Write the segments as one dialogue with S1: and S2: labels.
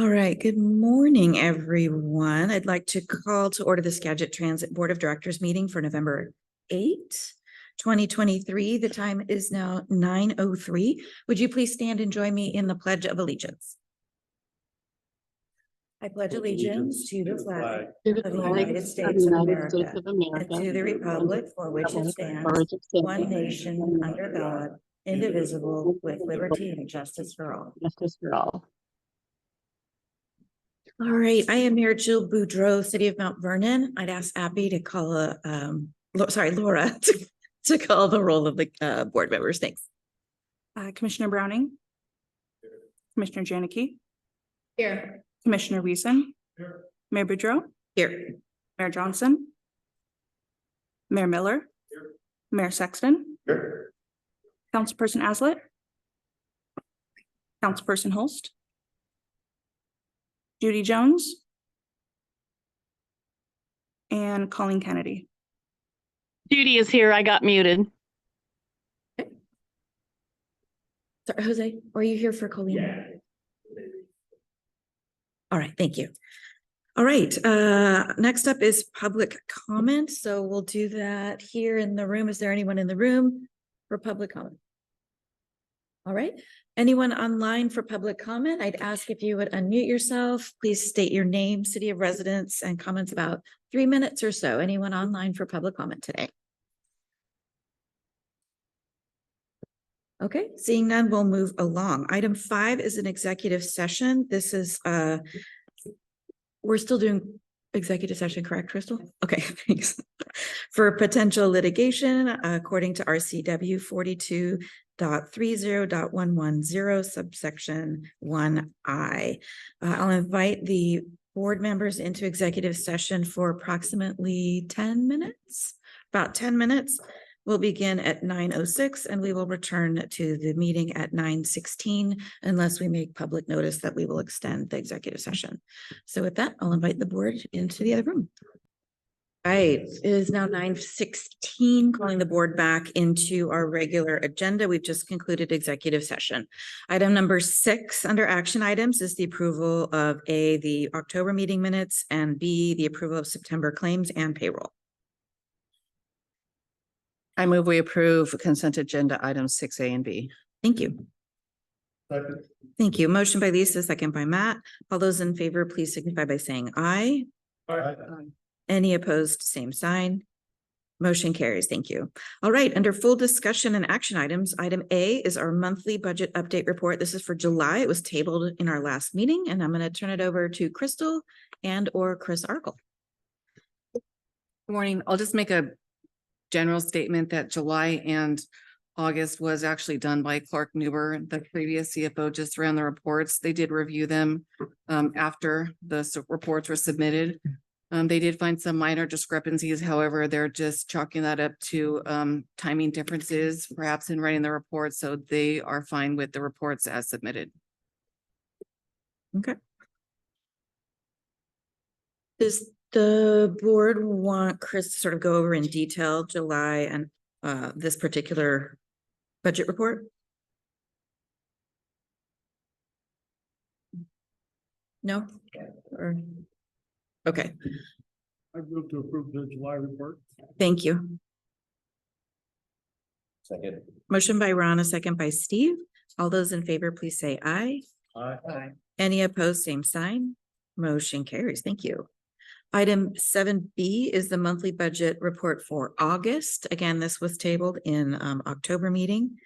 S1: All right, good morning, everyone. I'd like to call to order the Skagit Transit Board of Directors meeting for November 8th, 2023. The time is now 9:03. Would you please stand and join me in the Pledge of Allegiance? I pledge allegiance to the flag of the United States of America and to the republic for which it stands, one nation under God, indivisible, with liberty and justice for all. All right, I am Mayor Jill Boudreau, City of Mount Vernon. I'd ask Abby to call Laura to call the roll of the board members. Thanks.
S2: Commissioner Browning.
S3: Here.
S2: Commissioner Janicki.
S1: Here.
S2: Commissioner Wiesen.
S3: Here.
S2: Mayor Boudreau.
S1: Here.
S2: Mayor Johnson. Mayor Miller.
S3: Here.
S2: Mayor Sexton.
S3: Here.
S2: Councilperson Aslett. Councilperson Holst. Judy Jones. And Colleen Kennedy.
S4: Judy is here. I got muted.
S1: Sorry, Jose, are you here for Colleen?
S3: Yeah.
S1: All right, thank you. All right, next up is public comment. So we'll do that here in the room. Is there anyone in the room for public comment? All right, anyone online for public comment? I'd ask if you would unmute yourself. Please state your name, city of residence, and comments about 3 minutes or so. Anyone online for public comment today? Okay, seeing none, we'll move along. Item 5 is an executive session. This is, we're still doing executive session, correct, Crystal? Okay, thanks. For potential litigation, according to RCW 42.30.110 subsection 1I. I'll invite the board members into executive session for approximately 10 minutes, about 10 minutes. We'll begin at 9:06 and we will return to the meeting at 9:16 unless we make public notice that we will extend the executive session. So with that, I'll invite the board into the other room. All right, it is now 9:16, calling the board back into our regular agenda. We've just concluded executive session. Item number 6 under action items is the approval of A, the October meeting minutes, and B, the approval of September claims and payroll.
S5: I move we approve consent agenda items 6A and B.
S1: Thank you.
S3: Second.
S1: Thank you. Motion by Lisa, second by Matt. All those in favor, please signify by saying aye.
S3: Aye.
S1: Any opposed, same sign. Motion carries. Thank you. All right, under full discussion and action items, item A is our monthly budget update report. This is for July. It was tabled in our last meeting, and I'm going to turn it over to Crystal and or Chris Arkle.
S5: Good morning. I'll just make a general statement that July and August was actually done by Clark Newber. The previous CFO just ran the reports. They did review them after the reports were submitted. They did find some minor discrepancies. However, they're just chalking that up to timing differences, perhaps in writing the report. So they are fine with the reports as submitted.
S1: Okay. Does the board want Chris to sort of go over in detail July and this particular budget report? No? Or... Okay.
S3: I move to approve the July report.
S1: Thank you.
S3: Second.
S1: Motion by Ron, a second by Steve. All those in favor, please say aye.
S3: Aye.
S1: Any opposed, same sign. Motion carries. Thank you. Item 7B is the monthly budget report for August. Again, this was tabled in October meeting.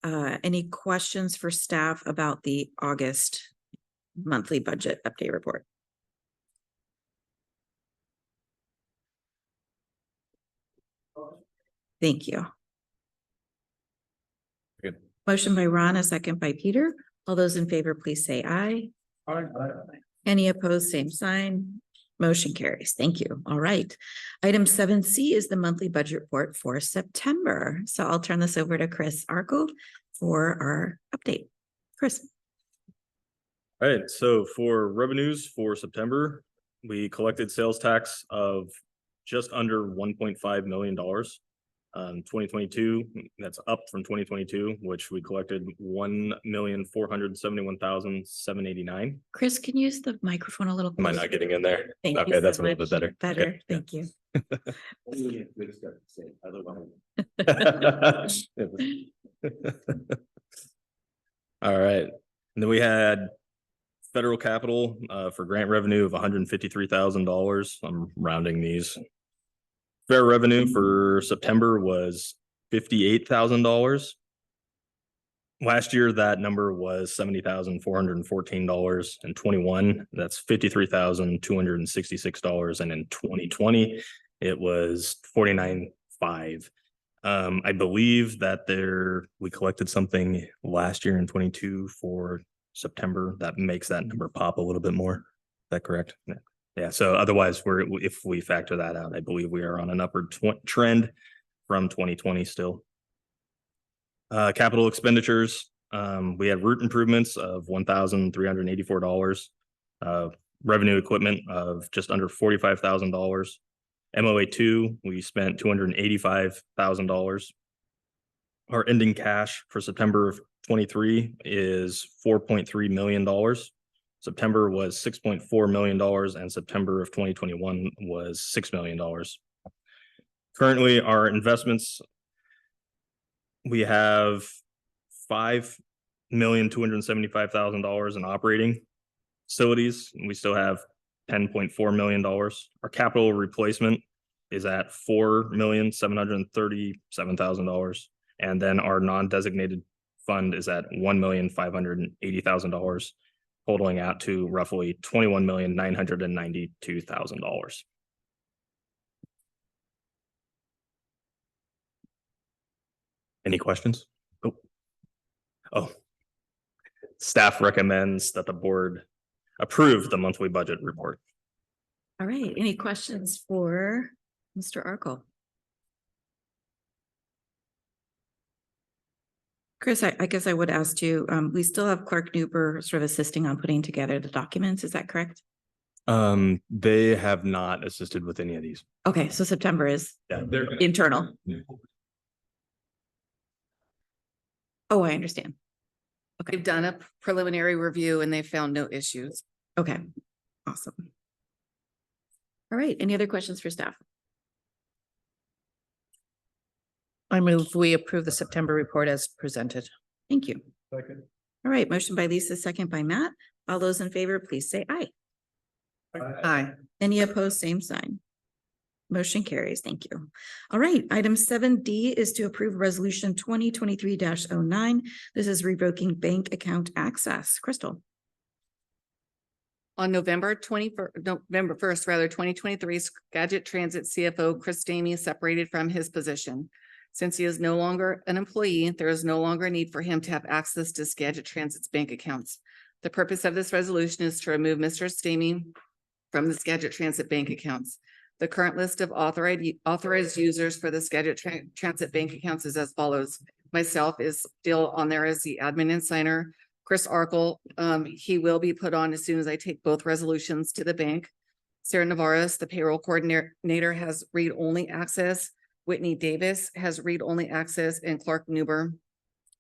S1: Any questions for staff about the August monthly budget update report? Thank you.
S3: Good.
S1: Motion by Ron, a second by Peter. All those in favor, please say aye.
S3: Aye.
S1: Any opposed, same sign. Motion carries. Thank you. All right. Item 7C is the monthly budget report for September. So I'll turn this over to Chris Arkle for our update. Chris.
S6: All right, so for revenues for September, we collected sales tax of just under $1.5 million. 2022, that's up from 2022, which we collected 1,471,789.
S1: Chris, can you use the microphone a little?
S6: Am I
S1: closer?
S6: not getting in there?
S1: Thank you
S6: Okay,
S1: so
S6: that's a little
S1: much.
S6: bit better.
S1: Better,
S6: Okay, yeah.
S1: thank you.
S6: All right, and then we had federal capital for grant revenue of $153,000. I'm rounding these. Fair revenue for September was $58,000. Last year, that number was $70,414.21. That's $53,266. And in 2020, it was $49,500. I believe that we collected something last year in 22 for September that makes that number pop a little bit more. Is that correct? Yeah. So otherwise, if we factor that out, I believe we are on an upward trend from 2020 still. Capital expenditures, we had route improvements of $1,384, revenue equipment of just under $45,000. MOA2, we spent $285,000. Our ending cash for September of 23 is $4.3 million. September was $6.4 million, and September of 2021 was $6 million. Currently, our investments, we have $5,275,000 in operating facilities. We still have $10.4 million. Our capital replacement is at $4,737,000. And then our non-designated fund is at $1,580,000, totaling out to roughly $21,992,000. Any questions? Oh, staff recommends that the board approve the monthly budget report.
S1: All right, any questions for Mr. Arkell? Chris, I guess I would ask you, we still have Clark Newber sort of assisting on putting together the documents, is that correct?
S6: They have not assisted with any of these.
S1: Okay, so September is
S6: They're
S1: internal. Oh, I understand.
S5: They've done a preliminary review and they found no issues.
S1: Okay, awesome. All right, any other questions for staff?
S7: I move we approve the September report as presented.
S1: Thank you.
S3: Second.
S1: All right, motion by Lisa, second by Matt. All those in favor, please say aye.
S7: Aye.
S1: Any opposed, same sign. Motion carries. Thank you. All right, item 7D is to approve resolution 2023-09. This is revoking bank account access. Crystal.
S5: On November 1st, 2023, Skagit Transit CFO Chris Damey separated from his position. Since he is no longer an employee, there is no longer a need for him to have access to Skagit Transit's bank accounts. The purpose of this resolution is to remove Mr. Damey from the Skagit Transit bank accounts. The current list of authorized users for the Skagit Transit bank accounts is as follows. Myself is still on there as the admin and signer. Chris Arkell, he will be put on as soon as I take both resolutions to the bank. Sarah Navarez, the payroll coordinator, has read-only access. Whitney Davis has read-only access, and Clark Newber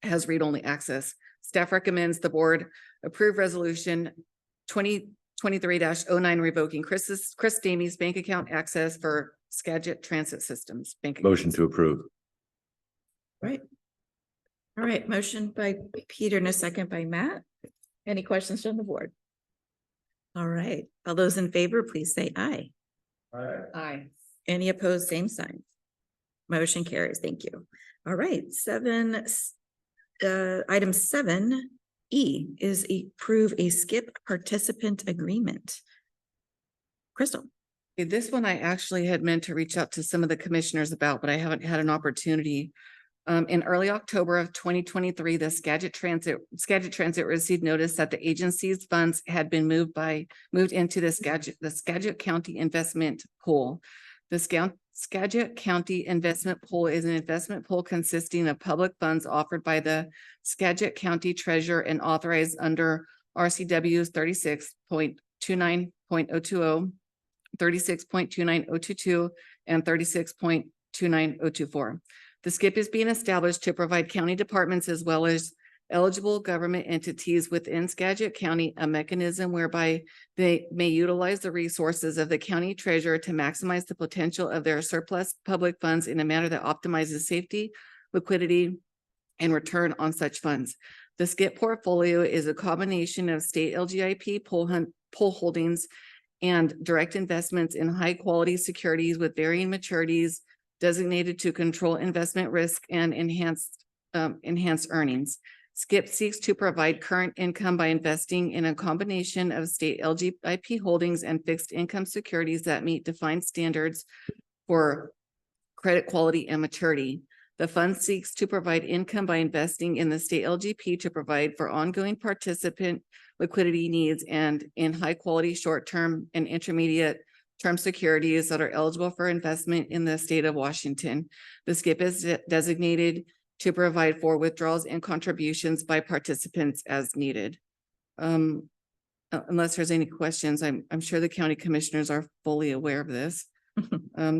S5: has read-only access. Staff recommends the board approve resolution 2023-09 revoking Chris Damey's bank account access for Skagit Transit Systems.
S8: Motion to approve.
S1: Right. All right, motion by Peter and a second by Matt. Any questions from the board? All right, all those in favor, please say aye.
S5: Aye.
S1: Any opposed, same sign. Motion carries. Thank you. All right, item 7E is approve a skip participant agreement. Crystal.
S5: Okay, this one I actually had meant to reach out to some of the commissioners about, but I haven't had an opportunity. In early October of 2023, the Skagit Transit received notice that the agency's funds had been moved into the Skagit County Investment Pool. The Skagit County Investment Pool is an investment pool consisting of public funds offered by the Skagit County Treasurer and authorized under RCWs 36.29.020, 36.29022, and 36.29023. 29024. The skip is being established to provide county departments as well as eligible government entities within Skagit County a mechanism whereby they may utilize the resources of the county treasurer to maximize the potential of their surplus public funds in a manner that optimizes safety, liquidity, and return on such funds. The skip portfolio is a combination of state LGIP pool holdings and direct investments in high quality securities with varying maturities designated to control investment risk and enhance earnings. Skip seeks to provide current income by investing in a combination of state LGIP holdings and fixed income securities that meet defined standards for credit quality and maturity. The fund seeks to provide income by investing in the state LGP to provide for ongoing participant liquidity needs and in high quality short-term and intermediate term securities that are eligible for investment in the state of Washington. The skip is designated to provide for withdrawals and contributions by participants as needed. Unless there's any questions, I'm sure the county commissioners are fully aware of this.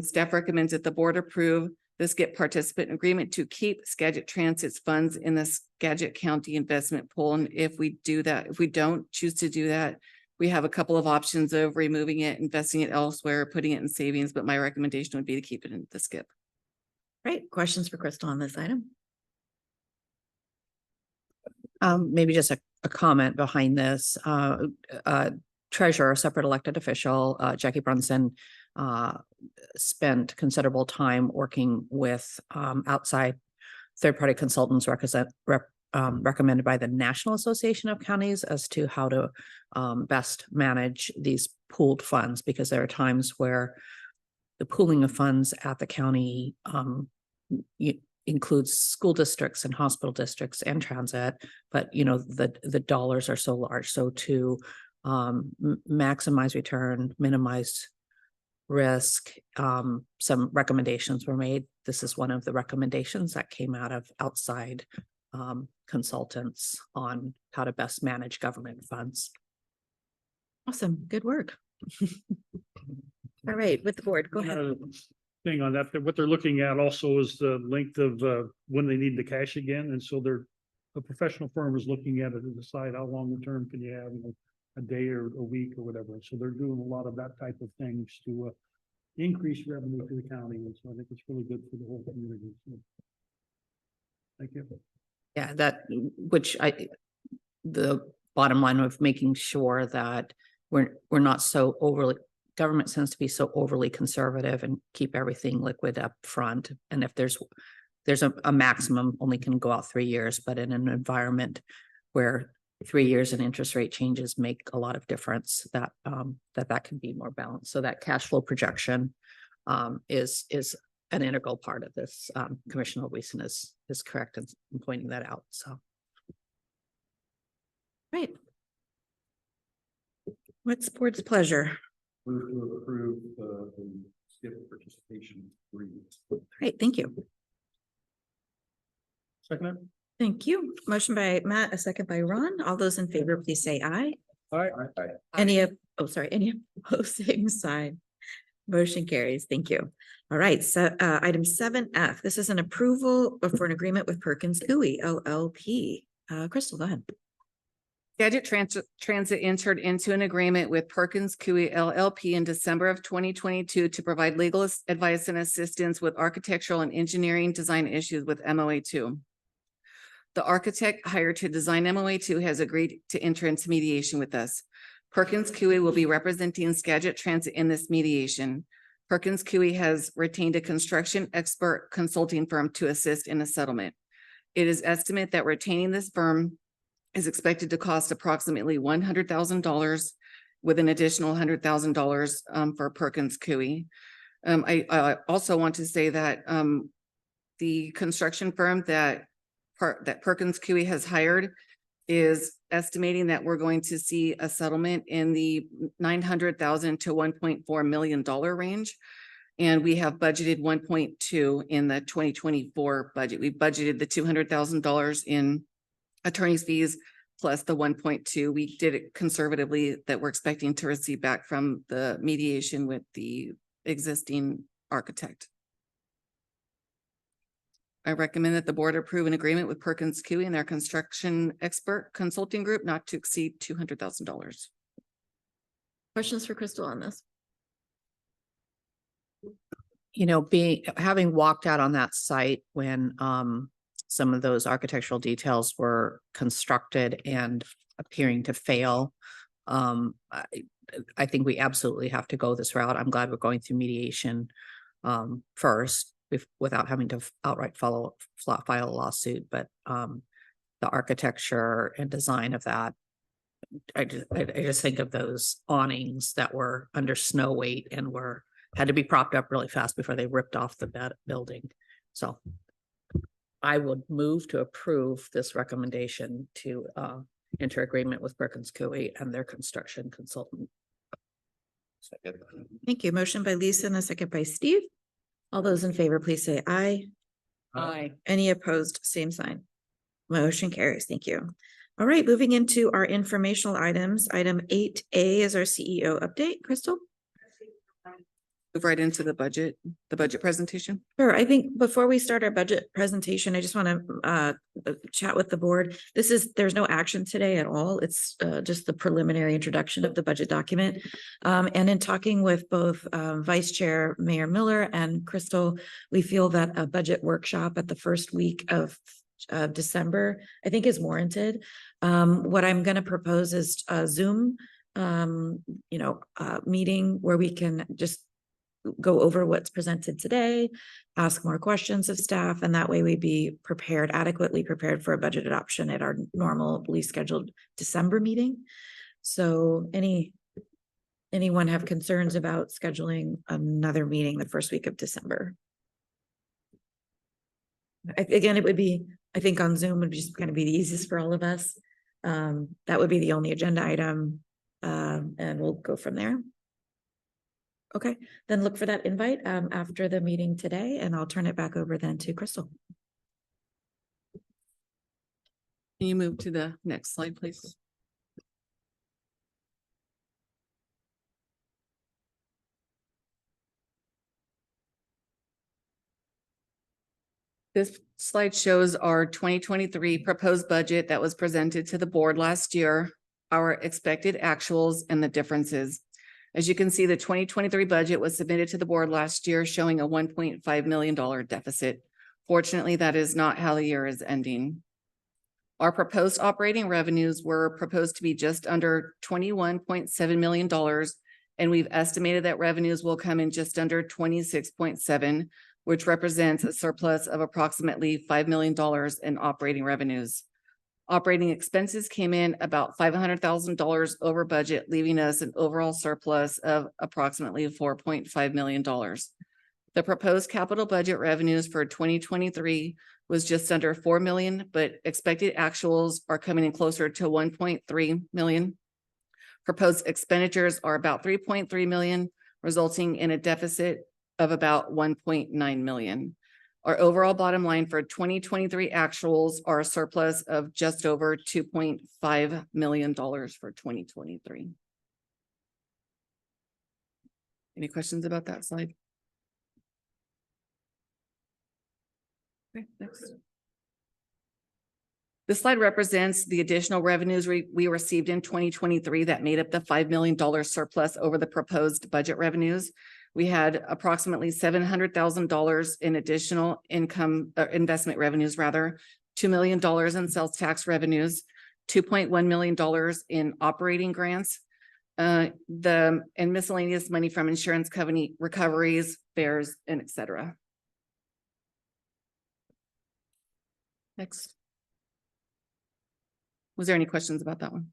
S5: Staff recommends that the board approve the skip participant agreement to keep Skagit Transit's funds in the Skagit County investment pool. And if we don't choose to do that, we have a couple of options of removing it, investing it elsewhere, putting it in savings, but my recommendation would be to keep it in the skip.
S1: Right, questions for Crystal on this item?
S7: Maybe just a comment behind this. Treasurer, separate elected official, Jackie Brunson, spent considerable time working with outside third-party consultants recommended by the National Association of Counties as to how to best manage these pooled funds, because there are times where the pooling of funds at the county includes school districts and hospital districts and transit, but the dollars are so large. So to maximize return, minimize risk, some recommendations were made. This is one of the recommendations that came out of outside consultants on how to best manage government funds.
S1: Awesome, good work. All right, with the board, go ahead.
S3: Thing on that, what they're looking at also is the length of when they need the cash again, and so a professional firm is looking at it to decide how long the term can you have, a day or a week or whatever. So they're doing a lot of that type of things to increase revenue to the county, and so I think it's really good for the whole community. So, thank you.
S7: Yeah, the bottom line of making sure that we're not so government tends to be so overly conservative and keep everything liquid up front. And if there's a maximum, only can go out 3 years, but in an environment where 3 years and interest rate changes make a lot of difference, that can be more balanced. So that cash flow projection is an integral part of this. Commissioner Wiesen is correct in pointing that out. So.
S1: Right. What's the board's pleasure?
S3: Move to approve the skip participation agreement.
S1: Great, thank you.
S3: Second.
S1: Thank you. Motion by Matt, a second by Ron. All those in favor, please say aye.
S3: Aye.
S1: Any opposed, same sign. Motion carries. Thank you. All right, so item 7F, this is an approval for an agreement with Perkins Coie LLP. Crystal, go ahead.
S5: Skagit Transit entered into an agreement with Perkins Coie LLP in December of 2022 to provide legal advice and assistance with architectural and engineering design issues with MOA2. The architect hired to design MOA2 has agreed to enter into mediation with us. Perkins Coie will be representing Skagit Transit in this mediation. Perkins Coie has retained a construction expert consulting firm to assist in a settlement. It is estimated that retaining this firm is expected to cost approximately $100,000 with an additional $100,000 for Perkins Coie. I also want to say that the construction firm that Perkins Coie has hired is estimating that we're going to see a settlement in the $900,000 to $1.4 million range. And we have budgeted 1.2 in the 2024 budget. We budgeted the $200,000 in attorney's fees plus the 1.2. We did it conservatively that we're expecting to receive back from the mediation with the existing architect. I recommend that the board approve an agreement with Perkins Coie and their construction expert consulting group not to exceed $200,000.
S8: Questions for Crystal on this?
S7: You know, having walked out on that site when some of those architectural details were constructed and appearing to fail. I think we absolutely have to go this route. I'm glad we're going through mediation first without having to outright file a lawsuit, but the architecture and design of that. I just think of those awnings that were under snow weight and had to be propped up really fast before they ripped off the building. So I would move to approve this recommendation to enter agreement with Perkins Coie and their construction consultant.
S1: Thank you. Motion by Lisa and a second by Steve. All those in favor, please say aye.
S5: Aye.
S1: Any opposed, same sign. Motion carries. Thank you. All right, moving into our informational items. Item 8A is our CEO update. Crystal?
S5: Move right into the budget presentation.
S1: Sure. I think before we start our budget presentation, I just want to chat with the board. There's no action today at all. It's just the preliminary introduction of the budget document. And in talking with both Vice Chair Mayor Miller and Crystal, we feel that a budget workshop at the first week of December, I think, is warranted. What I'm going to propose is a Zoom, meeting where we can just go over what's presented today, ask more questions of staff, and that way we'd be adequately prepared for a budget adoption at our normally scheduled December meeting. So anyone have concerns about scheduling another meeting the first week of December? Again, it would be, I think on Zoom would just kind of be the easiest for all of us. That would be the only agenda item, and we'll go from there. Okay, then look for that invite after the meeting today, and I'll turn it back over then to Crystal.
S5: Can you move to the next slide, please? This slide shows our 2023 proposed budget that was presented to the board last year, our expected actuals, and the differences. As you can see, the 2023 budget was submitted to the board last year, showing a $1.5 million deficit. Fortunately, that is not how the year is ending. Our proposed operating revenues were proposed to be just under $21.7 million, and we've estimated that revenues will come in just under 26.7, which represents a surplus of approximately $5 million in operating revenues. Operating expenses came in about $500,000 over budget, leaving us an overall surplus of approximately $4.5 million. The proposed capital budget revenues for 2023 was just under $4 million, but expected actuals are coming in closer to $1.3 million. Proposed expenditures are about $3.3 million, resulting in a deficit of about $1.9 million. Our overall bottom line for 2023 actuals are a surplus of just over $2.5 million for 2023. Any questions about that slide? Okay, next. This slide represents the additional revenues we received in 2023 that made up the $5 million surplus over the proposed budget revenues. We had approximately $700,000 in additional income, investment revenues rather, $2 million in sales tax revenues, $2.1 million in operating grants, and miscellaneous money from insurance company recoveries, fares, and et cetera. Next. Was there any questions about that one?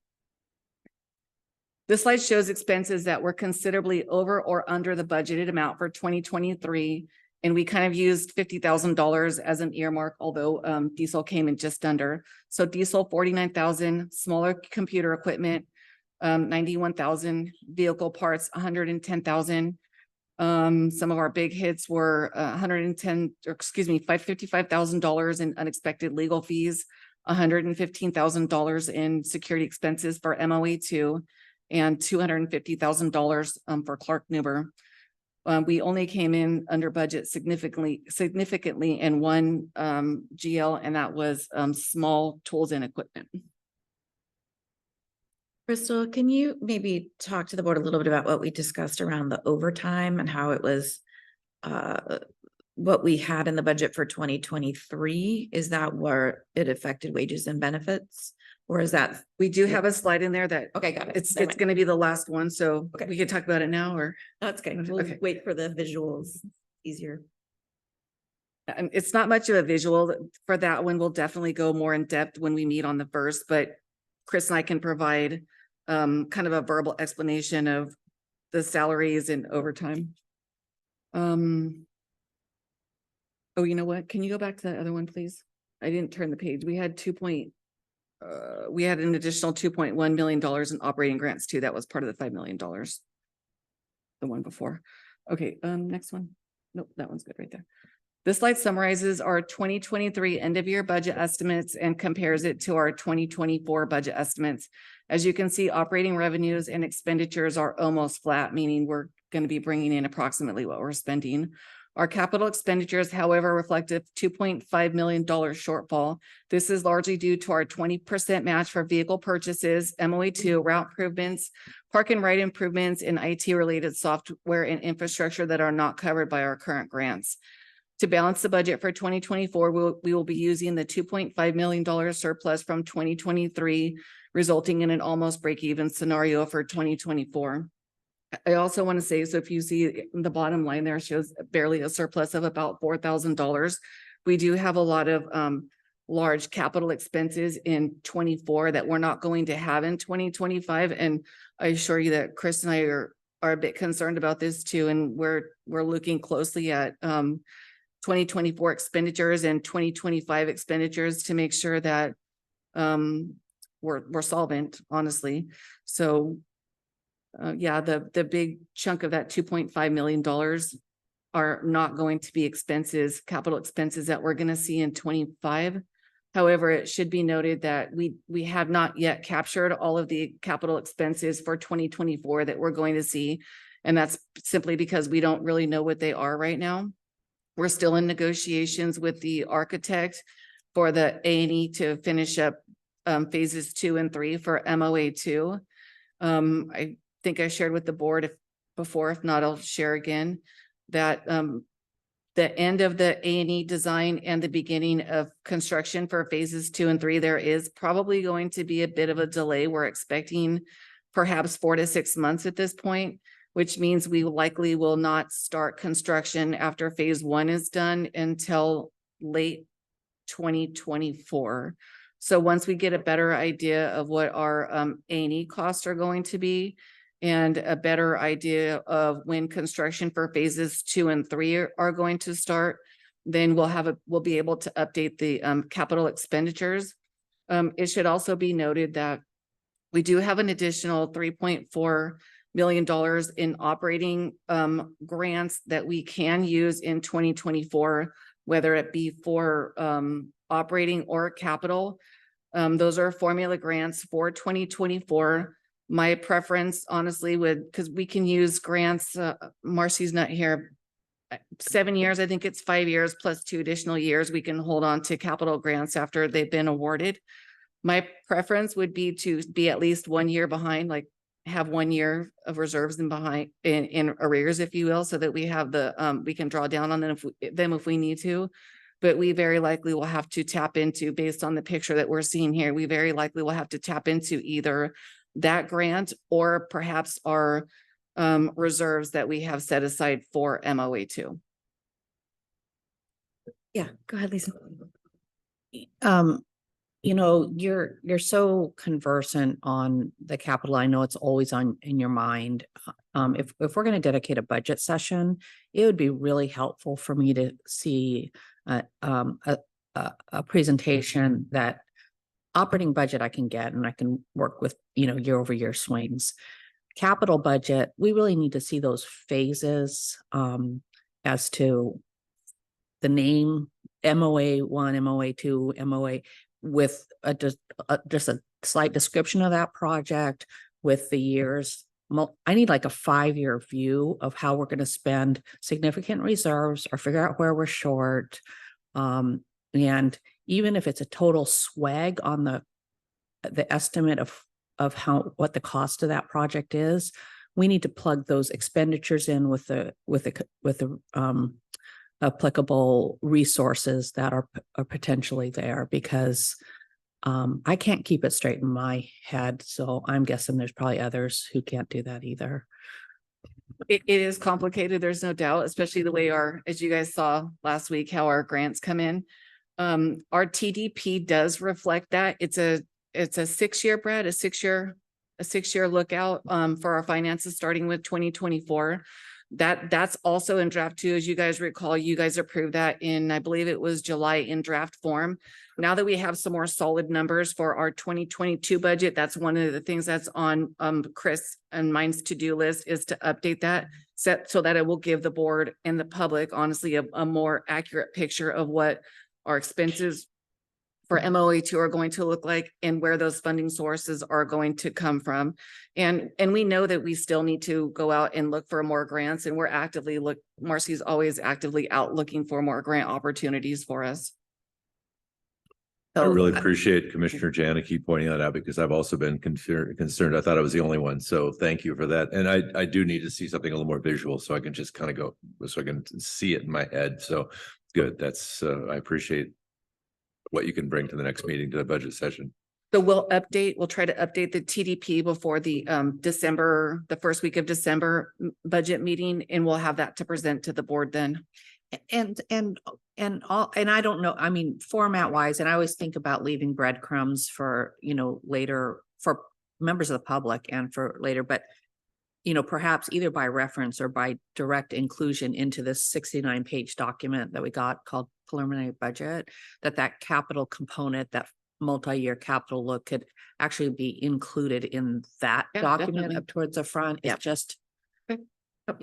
S5: This slide shows expenses that were considerably over or under the budgeted amount for 2023. And we kind of used $50,000 as an earmark, although diesel came in just under. So diesel, $49,000, smaller computer equipment, $91,000, vehicle parts, $110,000. Some of our big hits were $55,000 in unexpected legal fees, $115,000 in security expenses for MOE2, and $250,000 for Clark Nuber. We only came in under budget significantly in one GL, and that was small tools and equipment.
S1: Crystal, can you maybe talk to the board a little bit about what we discussed around the overtime and how it was what we had in the budget for 2023? Is that where it affected wages and benefits? Or is that,
S5: We do have a slide in there that
S1: okay, got it.
S5: it's
S1: Never mind.
S5: going to be the last one, so
S1: Okay.
S5: we can talk about it now, or
S1: That's okay. We'll
S5: Okay.
S1: wait for the visuals. Easier.
S5: It's not much of a visual for that one. We'll definitely go more in depth when we meet on the first, but Chris and I can provide kind of a verbal explanation of the salaries and overtime. Oh, you know what? Can you go back to that other one, please? I didn't turn the page. We had we had an additional $2.1 million in operating grants too. That was part of the $5 million. The one before. Okay, next one. Nope, that one's good right there. This slide summarizes our 2023 end of year budget estimates and compares it to our 2024 budget estimates. As you can see, operating revenues and expenditures are almost flat, meaning we're going to be bringing in approximately what we're spending. Our capital expenditures, however, reflect a $2.5 million shortfall. This is largely due to our 20% match for vehicle purchases, MOA2, route improvements, park and ride improvements, and IT-related software and infrastructure that are not covered by our current grants. To balance the budget for 2024, we will be using the $2.5 million surplus from 2023, resulting in an almost break-even scenario for 2024. I also want to say, so if you see the bottom line there shows barely a surplus of about $4,000. We do have a lot of large capital expenses in 24 that we're not going to have in 2025. And I assure you that Chris and I are a bit concerned about this too. And we're looking closely at 2024 expenditures and 2025 expenditures to make sure that we're solvent, honestly. So yeah, the big chunk of that $2.5 million are not going to be expenses, capital expenses that we're going to see in 25. However, it should be noted that we have not yet captured all of the capital expenses for 2024 that we're going to see. And that's simply because we don't really know what they are right now. We're still in negotiations with the architect for the A&E to finish up phases 2 and 3 for MOA2. I think I shared with the board before, if not, I'll share again that the end of the A&E design and the beginning of construction for phases 2 and 3, there is probably going to be a bit of a delay. We're expecting perhaps 4 to 6 months at this point, which means we likely will not start construction after phase 1 is done until late 2024. So once we get a better idea of what our A&E costs are going to be, and a better idea of when construction for phases 2 and 3 are going to start, then we'll be able to update the capital expenditures. It should also be noted that we do have an additional $3.4 million in operating grants that we can use in 2024, whether it be for operating or capital. Those are formula grants for 2024. My preference, honestly, because we can use grants, Marcy's not here, 7 years, I think it's 5 years plus 2 additional years, we can hold on to capital grants after they've been awarded. My preference would be to be at least 1 year behind, like have 1 year of reserves in arrears, if you will, so that we have we can draw down on them if we need to. But we very likely will have to tap into, based on the picture that we're seeing here, we very likely will have to tap into either that grant or perhaps our reserves that we have set aside for MOA2.
S1: Yeah, go ahead, Lisa.
S7: You know, you're so conversant on the capital. I know it's always in your mind. If we're going to dedicate a budget session, it would be really helpful for me to see a presentation that operating budget I can get, and I can work with, year over year swings. Capital budget, we really need to see those phases as to the name MOA1, MOA2, MOA, with just a slight description of that project, with the years I need like a 5-year view of how we're gonna spend significant reserves or figure out where we're short. And even if it's a total swag on the estimate of what the cost of that project is, we need to plug those expenditures in with the applicable resources that are potentially there, because I can't keep it straight in my head. So I'm guessing there's probably others who can't do that either.
S5: It is complicated, there's no doubt, especially the way as you guys saw last week, how our grants come in. Our TDP does reflect that. It's a 6-year, Brad, a 6-year lookout for our finances starting with 2024. That's also in draft 2. As you guys recall, you guys approved that in, I believe it was July, in draft form. Now that we have some more solid numbers for our 2022 budget, that's one of the things that's on Chris and mine's to-do list, is to update that so that it will give the board and the public, honestly, a more accurate picture of what our expenses for MOA2 are going to look like and where those funding sources are going to come from. And we know that we still need to go out and look for more grants, and Marcy's always actively out looking for more grant opportunities for us.
S9: I
S7: So
S9: really appreciate Commissioner Janicki pointing that out, because I've also been concerned. I thought I was the only one. So thank you for that. And I do need to see something a little more visual so I can just kind of go, so I can see it in my head. So good. That's, I appreciate what you can bring to the next meeting, to the budget session.
S5: So we'll try to update the TDP before the the first week of December budget meeting, and we'll have that to present to the board then.
S7: And I don't know, I mean, format wise, and I always think about leaving breadcrumbs for, later for members of the public and for later, but perhaps either by reference or by direct inclusion into this 69-page document that we got called preliminary budget, that capital component, that multi-year capital look, could actually be included in that document
S5: definitely.
S7: up towards the front.
S5: Yeah.
S7: It's just,
S5: Okay.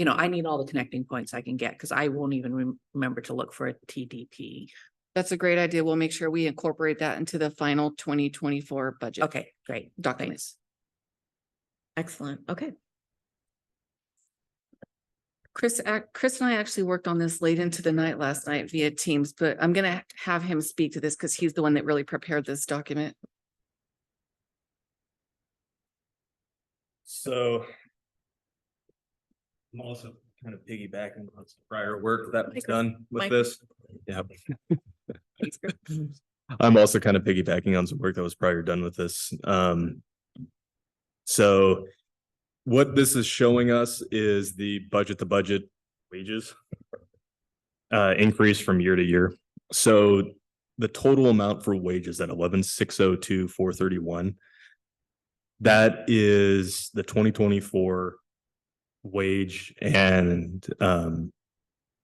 S7: I need all the connecting points I can get, because I won't even remember to look for a TDP.
S5: That's a great idea. We'll make sure we incorporate that into the final 2024 budget.
S7: Okay, great.
S5: Documents.
S1: Excellent. Okay.
S5: Chris and I actually worked on this late into the night last night via Teams, but I'm going to have him speak to this because he's the one that really prepared this document.
S6: So I'm also kind of piggybacking on some prior work that was done with this. Yeah. I'm also kind of piggybacking on some work that was prior done with this. So what this is showing us is the budget to budget wages increase from year to year. So the total amount for wages at 11,602,431, that is the 2024 wage and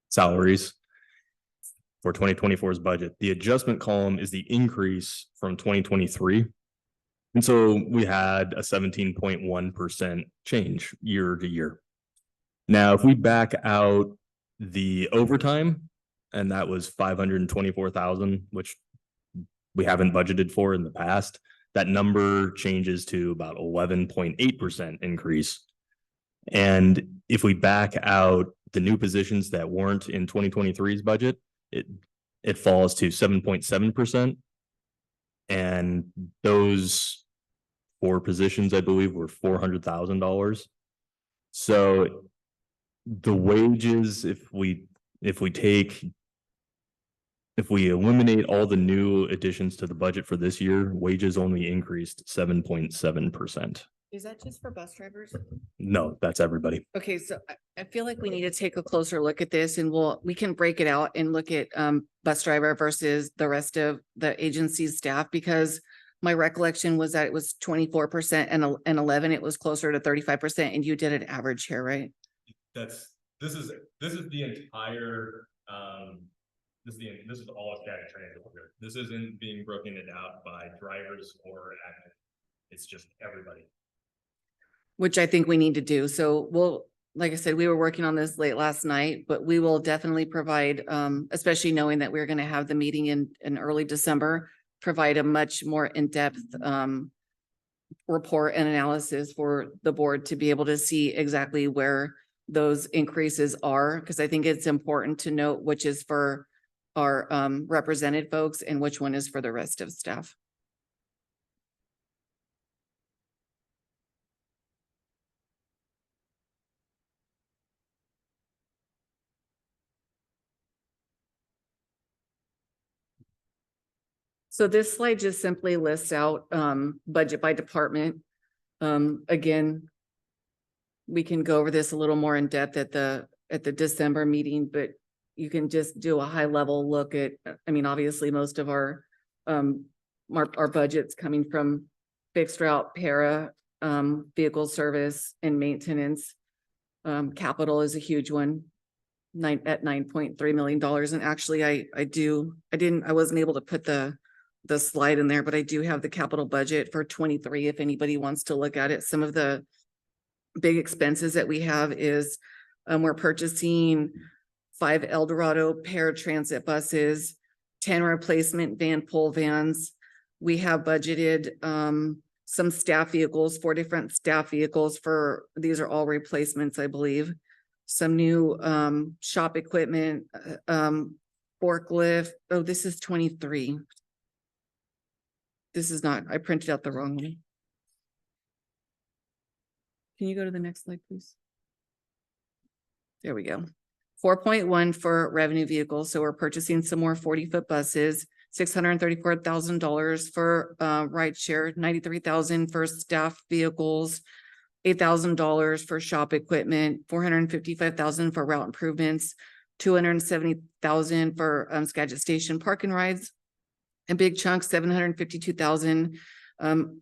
S6: salaries for 2024's budget. The adjustment column is the increase from 2023. And so we had a 17.1% change year to year. Now, if we back out the overtime, and that was 524,000, which we haven't budgeted for in the past, that number changes to about 11.8% increase. And if we back out the new positions that weren't in 2023's budget, it falls to 7.7%. And those 4 positions, I believe, were $400,000. So the wages, if we eliminate all the new additions to the budget for this year, wages only increased 7.7%.
S5: Is that just for bus drivers?
S6: No, that's everybody.
S5: Okay, so I feel like we need to take a closer look at this, and we can break it out and look at bus driver versus the rest of the agency's staff, because my recollection was that it was 24% and 11, it was closer to 35%, and you did an average here, right?
S6: This is the entire this is all Skagit Transit here. This isn't being broken out by drivers or admin. It's just everybody.
S5: Which I think we need to do. So like I said, we were working on this late last night, but we will definitely provide, especially knowing that we're going to have the meeting in early December, provide a much more in-depth report and analysis for the board to be able to see exactly where those increases are, because I think it's important to note which is for our represented folks and which one is for the rest of staff. So this slide just simply lists out budget by department. Again, we can go over this a little more in depth at the December meeting, but you can just do a high level look at, I mean, obviously most of our budget's coming from fixed route, para, vehicle service and maintenance. Capital is a huge one, at $9.3 million. And actually I wasn't able to put the slide in there, but I do have the capital budget for 23 if anybody wants to look at it. Some of the big expenses that we have is we're purchasing 5 Eldorado paratransit buses, 10 replacement van pull vans. We have budgeted some staff vehicles, 4 different staff vehicles these are all replacements, I believe. Some new shop equipment, forklift. Oh, this is 23. This is not, I printed out the wrong one. Can you go to the next slide, please? There we go. 4.1 for revenue vehicles. So we're purchasing some more 40-foot buses, $634,000 for ride share, $93,000 for staff vehicles, $8,000 for shop equipment, $455,000 for route improvements, $270,000 for Skagit Station parking rides, a big chunk, $752,000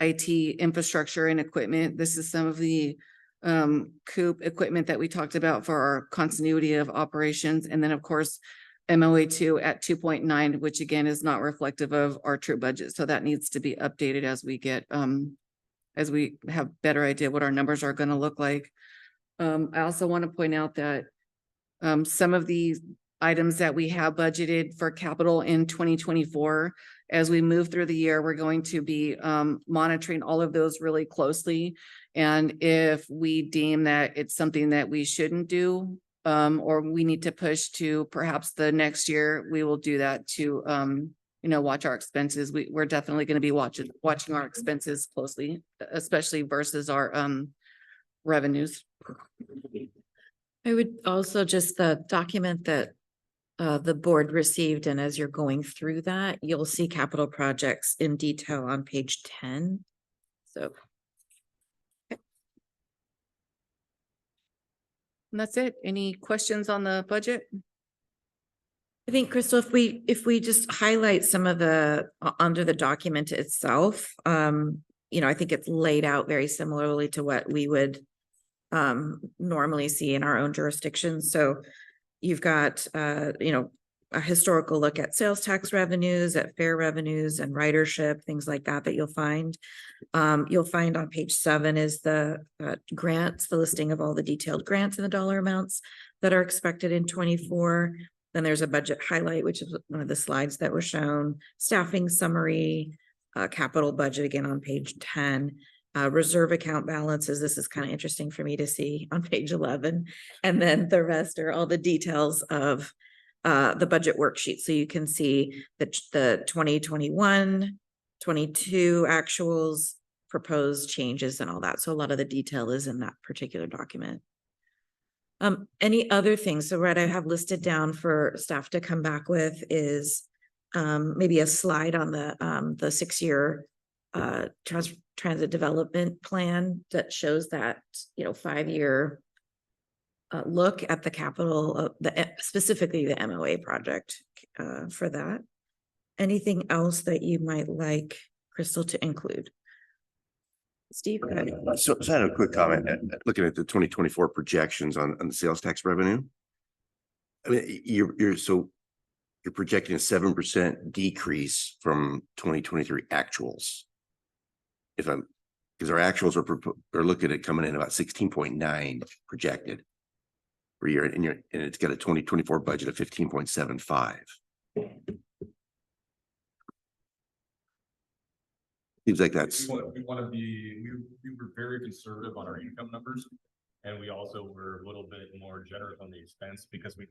S5: IT infrastructure and equipment. This is some of the COOP equipment that we talked about for our continuity of operations. And then of course, MOA2 at 2.9, which again is not reflective of our true budget. So that needs to be updated as we get, as we have better idea what our numbers are going to look like. I also want to point out that some of these items that we have budgeted for capital in 2024, as we move through the year, we're going to be monitoring all of those really closely. And if we deem that it's something that we shouldn't do, or we need to push to perhaps the next year, we will do that to, watch our expenses. We're definitely going to be watching our expenses closely, especially versus our revenues.
S1: I would also just the document that the board received, and as you're going through that, you'll see capital projects in detail on page 10. So.
S5: And that's it. Any questions on the budget?
S1: I think, Crystal, if we just highlight some of the under the document itself, I think it's laid out very similarly to what we would normally see in our own jurisdictions. So you've got, a historical look at sales tax revenues, at fare revenues and ridership, things like that you'll find. You'll find on page 7 is the grants, the listing of all the detailed grants and the dollar amounts that are expected in 24. Then there's a budget highlight, which is one of the slides that were shown, staffing summary, capital budget again on page 10. Reserve account balances. This is kind of interesting for me to see on page 11. And then the rest are all the details of the budget worksheet. So you can see the 2021, 22 actuals, proposed changes and all that. So a lot of the detail is in that particular document. Any other things? So what I have listed down for staff to come back with is maybe a slide on the 6-year transit development plan that shows that 5-year look at the capital, specifically the MOA project for that. Anything else that you might like Crystal to include? Steve, go ahead.
S10: So I had a quick comment looking at the 2024 projections on the sales tax revenue. I mean, you're projecting a 7% decrease from 2023 actuals. Because our actuals are looking at coming in about 16.9 projected per year, and it's got a 2024 budget of 15.75. Seems like that's,
S6: We want to be, we were very conservative on our income numbers. And we also were a little bit more generous on the expense because
S10: Yeah.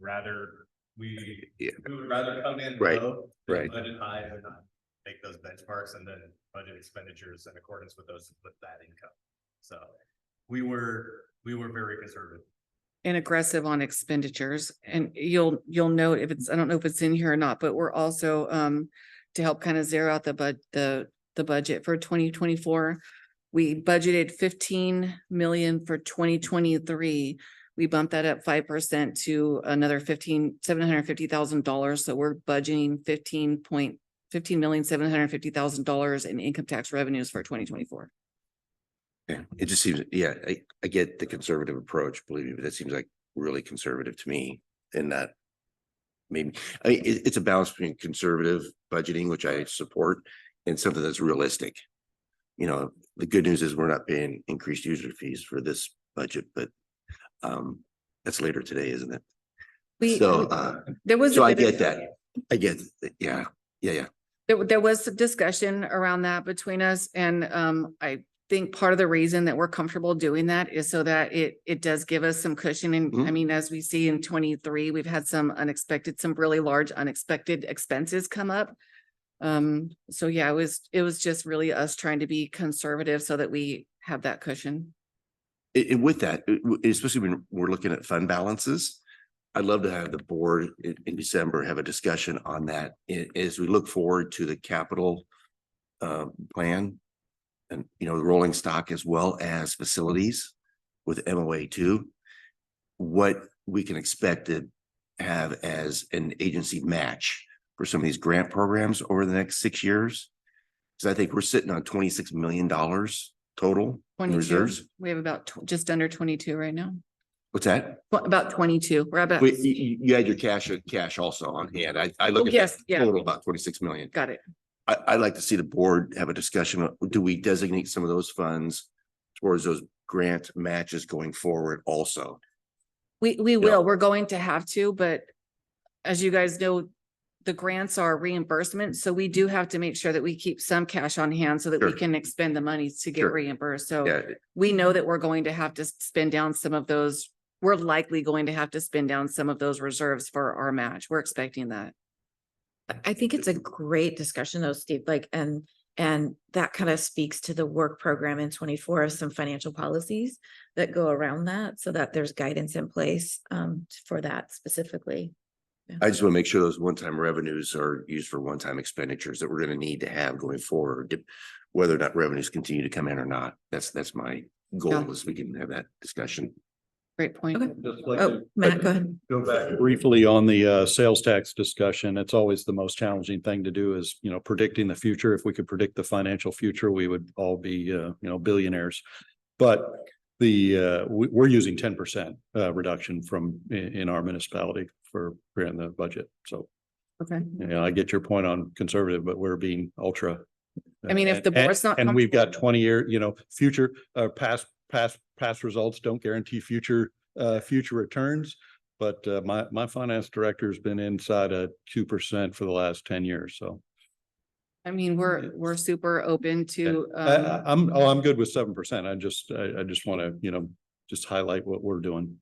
S6: we would rather come in
S10: Right,
S6: low than
S10: right.
S6: budget high and not make those benchmarks and then budget expenditures in accordance with that income. So we were very conservative.
S5: And aggressive on expenditures. And you'll note if it's, I don't know if it's in here or not, but we're also to help kind of zero out the budget for 2024. We budgeted 15 million for 2023. We bumped that up 5% to another $750,000. So we're budgeting $15,750,000 in income tax revenues for 2024.
S10: yeah, it just seems, yeah, I get the conservative approach, believe me, but that seems like really conservative to me in that. Maybe, I mean, it's a balance between conservative budgeting, which I support, and something that's realistic. You know, the good news is we're not paying increased user fees for this budget, but that's later today, isn't it?
S5: There was.
S10: So
S5: a
S10: I
S5: bit of-
S10: get that. I get, yeah.
S5: There was a discussion around that between us, and I think part of the reason that we're comfortable doing that is so that it does give us some cushion. And I
S10: Mhm.
S5: mean, as we see in 23, we've had some really large unexpected expenses come up. So yeah, it was just really us trying to be conservative so that we have that cushion.
S10: And with that, especially when we're looking at fund balances, I'd love to have the board in December have a discussion on that as we look forward to the capital plan and, you know, the rolling stock as well as facilities with MOA 2, what we can expect to have as an agency match for some of these grant programs over the next 6 years. Because I think we're sitting on $26 million total in
S5: 22.
S10: reserves.
S5: We have about just under 22 right now.
S10: What's that?
S5: About 22. We're about.
S10: Wait, you had your cash also on hand. I look
S5: Oh,
S10: at
S5: yes,
S10: that
S5: yeah.
S10: total about 26 million.
S5: Got it.
S10: I'd like to see the board have a discussion. Do we designate some of those funds towards those grant matches going forward also?
S5: We will, we're going to have to, but as you guys know, the grants are reimbursement. So we do have to make sure that we keep some cash on hand so that we
S10: Sure.
S5: can expend the money to get
S10: Sure.
S5: reimbursed. So
S10: Yeah,
S5: we know that we're going to have to spend down some of those. We're likely going to have to spend down some of those reserves for our match. We're expecting that.
S1: I think it's a great discussion though, Steve, like, and that kind of speaks to the work program in 24 of some financial policies that go around that so that there's guidance in place for that specifically.
S10: I just want to make sure those one-time revenues are used for one-time expenditures that we're going to need to have going forward, whether or not revenues continue to come in or not. That's my goal,
S5: Yeah.
S10: is we can have that discussion.
S5: Great point.
S1: Okay.
S3: Just like
S1: Oh,
S3: to
S1: Matt, go ahead.
S3: go back briefly on the sales tax discussion. It's always the most challenging thing to do is, you know, predicting the future. If we could predict the financial future, we would all be, you know, billionaires. But we're using 10% reduction from in our municipality for in the budget. So,
S5: Okay.
S3: you know, I get your point on conservative, but we're being ultra.
S5: I mean, if the board's not
S3: And we've got
S5: comfortable-
S3: 20-year, you know, future, past results don't guarantee future returns. But my finance director has been inside of 2% for the last 10 years. So
S5: I mean, we're super open to,
S3: I'm good with 7%. I just want to, you know, just highlight what we're doing.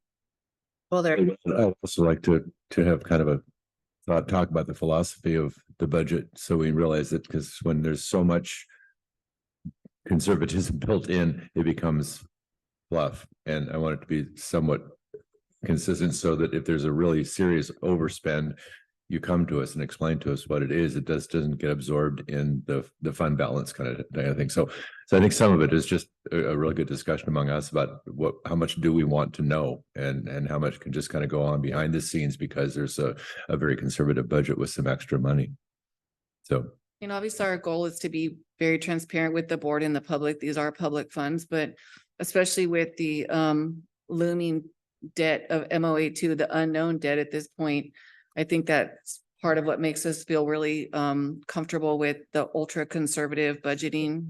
S7: Well, there,
S9: I'd also like to have kind of a talk about the philosophy of the budget. So we realize that because when there's so much conservatism built in, it becomes fluff. And I want it to be somewhat consistent so that if there's a really serious overspend, you come to us and explain to us what it is. It doesn't get absorbed in the fund balance kind of thing. So I think some of it is just a really good discussion among us about how much do we want to know and how much can just kind of go on behind the scenes because there's a very conservative budget with some extra money. So.
S5: and obviously our goal is to be very transparent with the board and the public. These are public funds, but especially with the looming debt of MOA2, the unknown debt at this point, I think that's part of what makes us feel really comfortable with the ultra conservative budgeting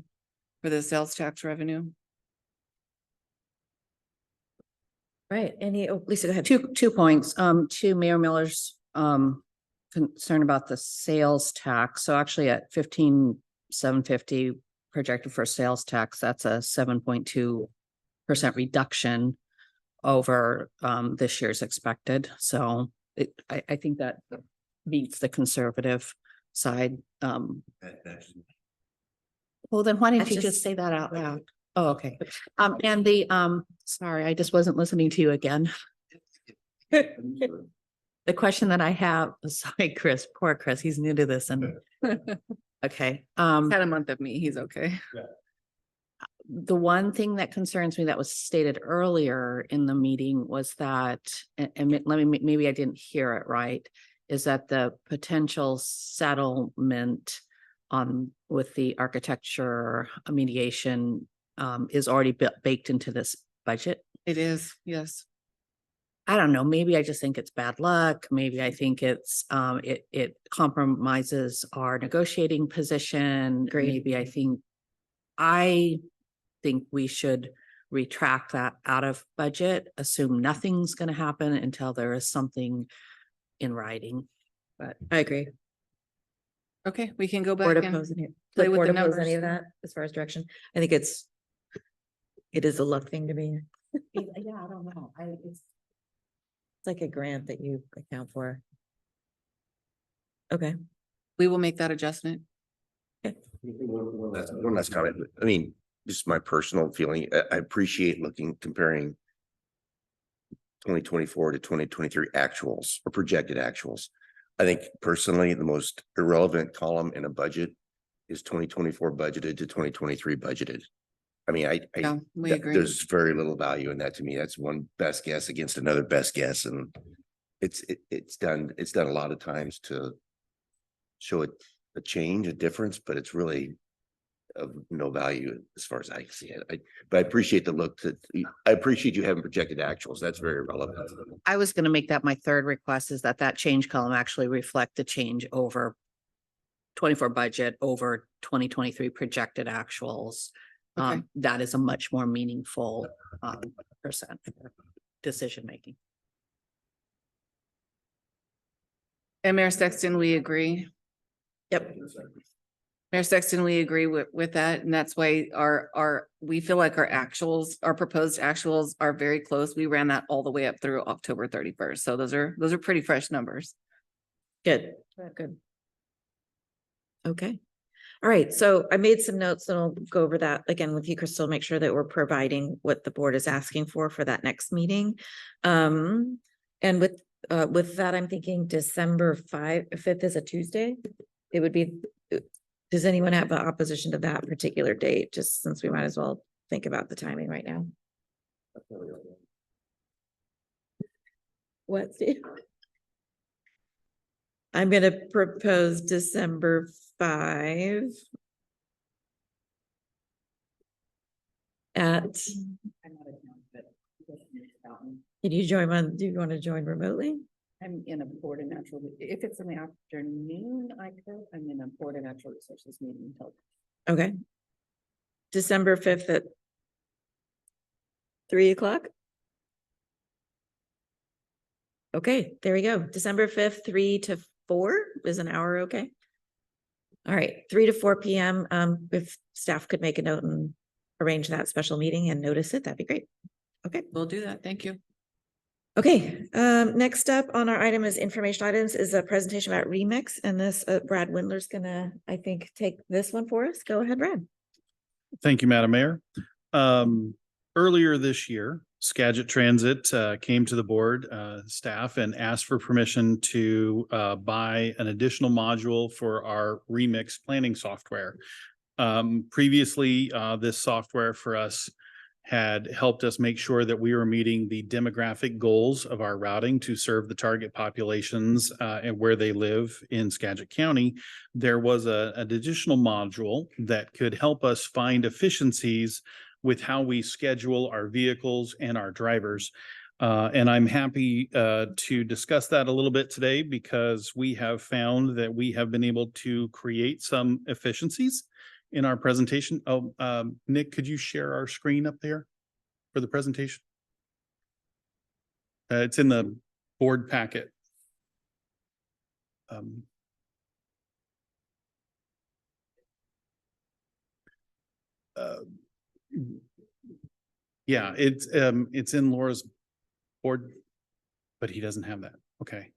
S5: for the sales tax revenue.
S1: Right. Lisa, go ahead.
S7: two points, to Mayor Miller's concern about the sales tax. So actually at 15,750, projected for sales tax, that's a 7.2% reduction over this year's expected. So I think that beats the conservative side. Well, then why didn't
S1: That's
S7: you just
S1: just-
S7: say that out loud? Oh, okay. And the, sorry, I just wasn't listening to you again. The question that I have, sorry, Chris, poor Chris, he's new to this and, okay.
S5: Had a month of me, he's okay.
S7: The one thing that concerns me that was stated earlier in the meeting was that, maybe I didn't hear it right, is that the potential settlement with the architecture mediation is already baked into this budget.
S5: It is, yes.
S7: I don't know, maybe I just think it's bad luck. Maybe I think it's, it compromises our negotiating position. Maybe I think we should retract that out of budget, assume nothing's gonna happen until there is something in writing. But
S1: I agree.
S5: Okay, we can go
S1: Board
S5: back and
S1: oppose any,
S5: play
S1: the
S5: with
S1: board
S5: the
S1: oppose any of
S5: numbers.
S1: that as far as direction? I think it is a luck thing to be.
S7: yeah, I don't know.
S1: It's like a grant that you account for. Okay.
S5: we will make that adjustment.
S10: One last comment. I mean, just my personal feeling. I appreciate comparing 2024 to 2023 actuals or projected actuals. I think personally, the most irrelevant column in a budget is 2024 budgeted to 2023 budgeted. I mean,
S5: Yeah, we agree.
S10: there's very little value in that to me. That's one best guess against another best guess. And it's done a lot of times to show a change, a difference, but it's really of no value as far as I see it. But I appreciate the look I appreciate you having projected actuals. That's very relevant.
S7: I was gonna make that my third request, is that change column actually reflect the change over 24 budget over 2023 projected actuals.
S5: Okay.
S7: That is a much more meaningful percent for decision making.
S5: And Mayor Sexton, we agree.
S1: Yep.
S5: Mayor Sexton, we agree with that. And that's why we feel like our proposed actuals are very close. We ran that all the way up through October 31st. So those are pretty fresh numbers.
S1: Good. Good. Okay. All right. So I made some notes and I'll go over that again with you, Crystal, make sure that we're providing what the board is asking for that next meeting. And with that, I'm thinking December 5th is a Tuesday. It would be, does anyone have an opposition to that particular date? Just since we might as well think about the timing right now. What, Steve? I'm going to propose December 5 at. Can you join do you want to join remotely?
S7: I'm in a board of natural, if it's in the afternoon, I'm in a board of natural resources meeting until.
S1: Okay. December 5th at 3 o'clock. Okay, there we go. December 5th, 3 to 4 is an hour. Okay. All right, 3 to 4 p.m. If staff could make a note and arrange that special meeting and notice it, that'd be great. Okay.
S5: We'll do that. Thank you.
S1: Okay, next up on our item is information items is a presentation about Remix, and this Brad Windler's gonna, I think, take this one for us. Go ahead, Brad.
S3: Thank you, Madam Mayor. Earlier this year, Skagit Transit came to the board staff and asked for permission to buy an additional module for our Remix planning software. Previously, this software for us had helped us make sure that we were meeting the demographic goals of our routing to serve the target populations and where they live in Skagit County. There was an additional module that could help us find efficiencies with how we schedule our vehicles and our drivers. And I'm happy to discuss that a little bit today because we have found that we have been able to create some efficiencies in our presentation. Oh, Nick, could you share our screen up there for the presentation? It's in the board packet.
S11: Yeah, it's in Laura's board, but he doesn't have that. Okay.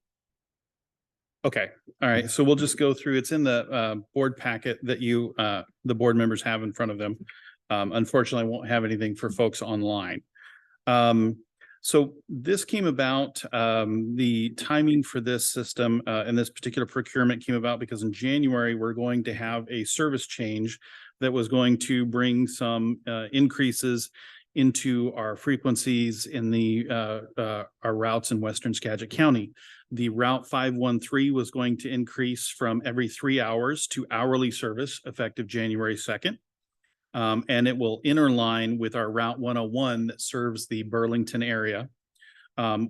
S11: Okay, all right, so we'll just go through, it's in the board packet that you, the board members have in front of them. Unfortunately, I won't have anything for folks online. So this came about, the timing for this system and this particular procurement came about because in January, we're going to have a service change that was going to bring some increases into our frequencies in the our routes in Western Skagit County. The Route 513 was going to increase from every 3 hours to hourly service effective January 2nd. And it will interline with our Route 101 that serves the Burlington area.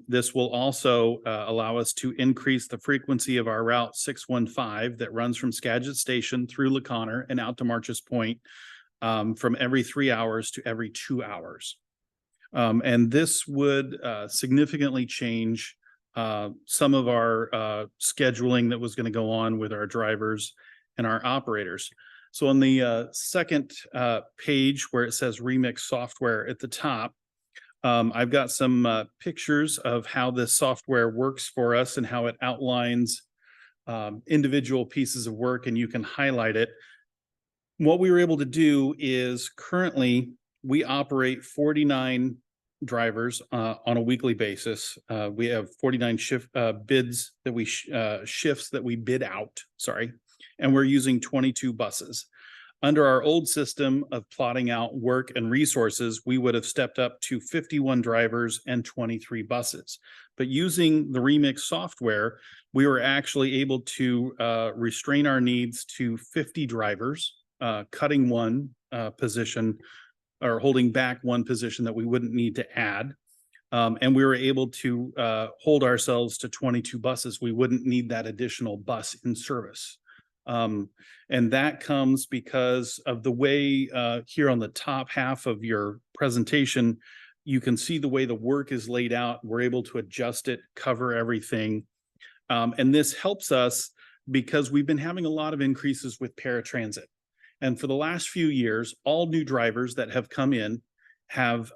S11: This will also allow us to increase the frequency of our Route 615 that runs from Skagit Station through LaConner and out to March's Point from every 3 hours to every 2 hours. And this would significantly change some of our scheduling that was going to go on with our drivers and our operators. So on the second page where it says Remix software at the top, I've got some pictures of how this software works for us and how it outlines individual pieces of work, and you can highlight it. What we were able to do is currently we operate 49 drivers on a weekly basis. We have 49 bids that we shifts that we bid out, sorry, and we're using 22 buses. Under our old system of plotting out work and resources, we would have stepped up to 51 drivers and 23 buses. But using the Remix software, we were actually able to restrain our needs to 50 drivers, cutting one position or holding back one position that we wouldn't need to add. And we were able to hold ourselves to 22 buses. We wouldn't need that additional bus in service. And that comes because of the way here on the top half of your presentation, you can see the way the work is laid out. We're able to adjust it, cover everything. And this helps us because we've been having a lot of increases with paratransit. And for the last few years, all new drivers that have come in have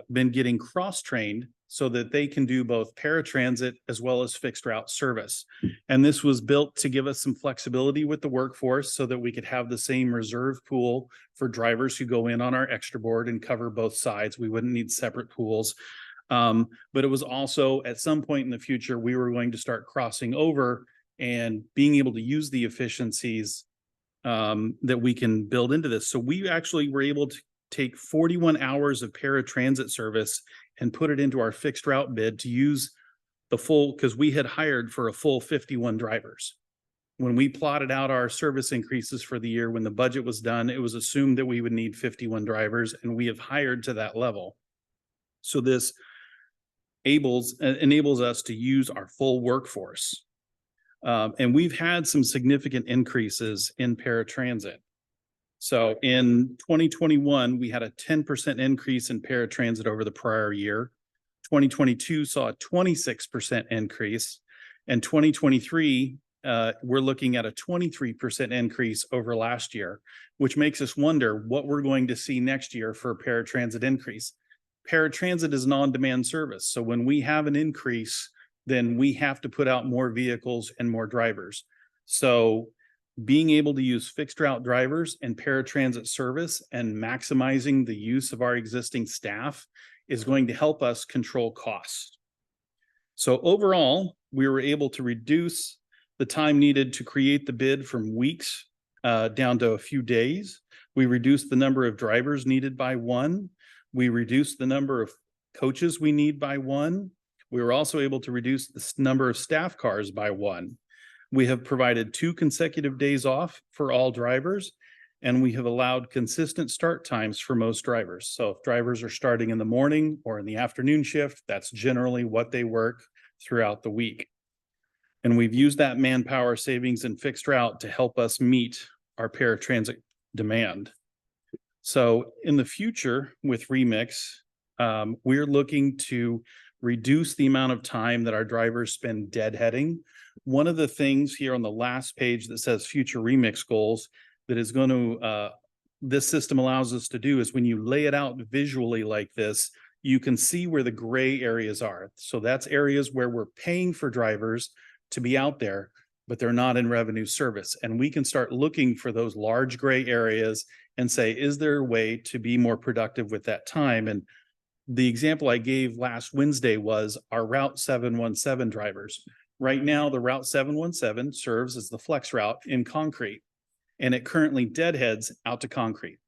S11: been getting cross-trained so that they can do both paratransit as well as fixed route service. And this was built to give us some flexibility with the workforce so that we could have the same reserve pool for drivers who go in on our extra board and cover both sides. We wouldn't need separate pools. But it was also at some point in the future, we were going to start crossing over and being able to use the efficiencies that we can build into this. So we actually were able to take 41 hours of paratransit service and put it into our fixed route bid to use the full, because we had hired for a full 51 drivers. When we plotted out our service increases for the year, when the budget was done, it was assumed that we would need 51 drivers, and we have hired to that level. So this enables us to use our full workforce. And we've had some significant increases in paratransit. So in 2021, we had a 10% increase in paratransit over the prior year. 2022 saw a 26% increase. And 2023, we're looking at a 23% increase over last year, which makes us wonder what we're going to see next year for a paratransit increase. Paratransit is an on-demand service. So when we have an increase, then we have to put out more vehicles and more drivers. So being able to use fixed route drivers and paratransit service and maximizing the use of our existing staff is going to help us control costs. So overall, we were able to reduce the time needed to create the bid from weeks down to a few days. We reduced the number of drivers needed by one. We reduced the number of coaches we need by one. We were also able to reduce the number of staff cars by one. We have provided 2 consecutive days off for all drivers, and we have allowed consistent start times for most drivers. So if drivers are starting in the morning or in the afternoon shift, that's generally what they work throughout the week. And we've used that manpower savings and fixed route to help us meet our paratransit demand. So in the future with Remix, we're looking to reduce the amount of time that our drivers spend deadheading. One of the things here on the last page that says future Remix goals that is going to this system allows us to do is when you lay it out visually like this, you can see where the gray areas are. So that's areas where we're paying for drivers to be out there, but they're not in revenue service. And we can start looking for those large gray areas and say, is there a way to be more productive with that time? And the example I gave last Wednesday was our Route 717 drivers. Right now, the Route 717 serves as the flex route in concrete, and it currently deadheads out to concrete,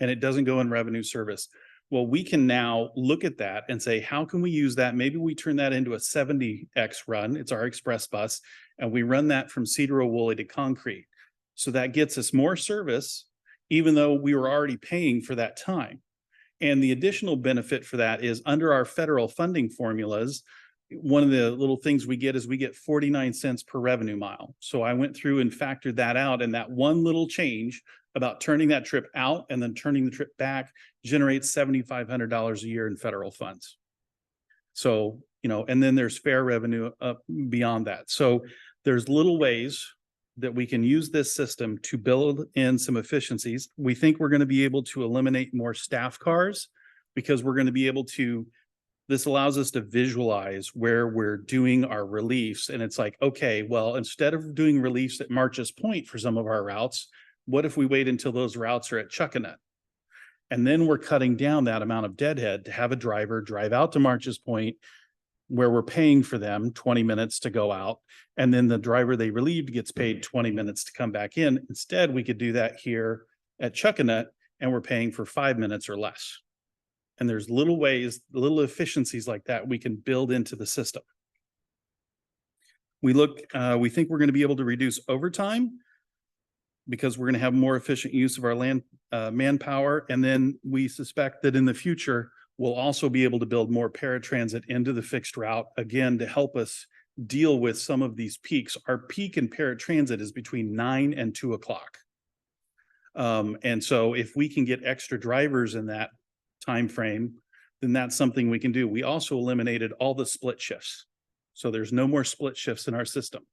S11: and it doesn't go in revenue service. Well, we can now look at that and say, how can we use that? Maybe we turn that into a 70X run. It's our express bus, and we run that from Cedar Woolley to concrete. So that gets us more service, even though we were already paying for that time. And the additional benefit for that is under our federal funding formulas, one of the little things we get is we get 49 cents per revenue mile. So I went through and factored that out, and that one little change about turning that trip out and then turning the trip back generates $7,500 a year in federal funds. So, you know, and then there's fair revenue up beyond that. So there's little ways that we can use this system to build in some efficiencies. We think we're going to be able to eliminate more staff cars because we're going to be able to, this allows us to visualize where we're doing our reliefs. And it's like, okay, well, instead of doing reliefs at March's Point for some of our routes, what if we wait until those routes are at Chuckanut? And then we're cutting down that amount of deadhead to have a driver drive out to March's Point where we're paying for them 20 minutes to go out. And then the driver they relieved gets paid 20 minutes to come back in. Instead, we could do that here at Chuckanut, and we're paying for 5 minutes or less. And there's little ways, little efficiencies like that we can build into the system. We think we're going to be able to reduce overtime because we're going to have more efficient use of our manpower. And then we suspect that in the future, we'll also be able to build more paratransit into the fixed route, again, to help us deal with some of these peaks. Our peak in paratransit is between 9 and 2 o'clock. And so if we can get extra drivers in that time frame, then that's something we can do. We also eliminated all the split shifts. So there's no more split shifts in our system.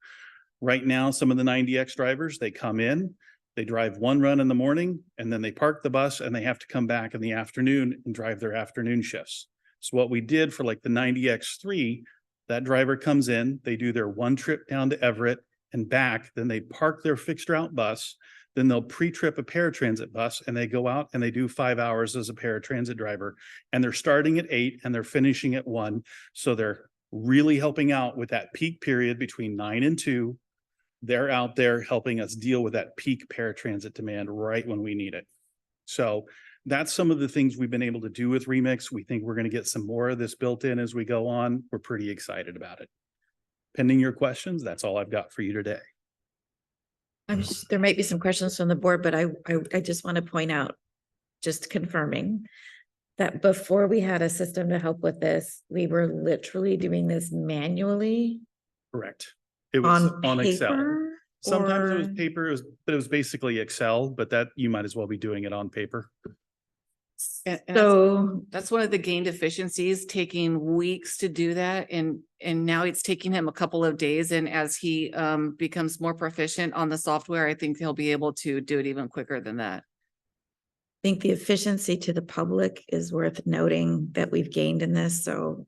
S11: Right now, some of the 90X drivers, they come in, they drive one run in the morning, and then they park the bus and they have to come back in the afternoon and drive their afternoon shifts. So what we did for like the 90X3, that driver comes in, they do their one trip down to Everett and back, then they park their fixed route bus, then they'll pre-trip a paratransit bus and they go out and they do 5 hours as a paratransit driver. And they're starting at 8 and they're finishing at 1. So they're really helping out with that peak period between 9 and 2. They're out there helping us deal with that peak paratransit demand right when we need it. So that's some of the things we've been able to do with Remix. We think we're going to get some more of this built in as we go on. We're pretty excited about it. Pending your questions, that's all I've got for you today.
S1: There might be some questions from the board, but I just want to point out, just confirming that before we had a system to help with this, we were literally doing this manually.
S11: Correct. It was on Excel.
S1: paper,
S11: Sometimes it was
S1: or-
S11: paper, but it was basically Excel, but that you might as well be doing it on paper.
S5: And
S1: So
S5: that's one of the gained efficiencies, taking weeks to do that. And now it's taking him a couple of days. And as he becomes more proficient on the software, I think he'll be able to do it even quicker than that.
S1: I think the efficiency to the public is worth noting that we've gained in this. So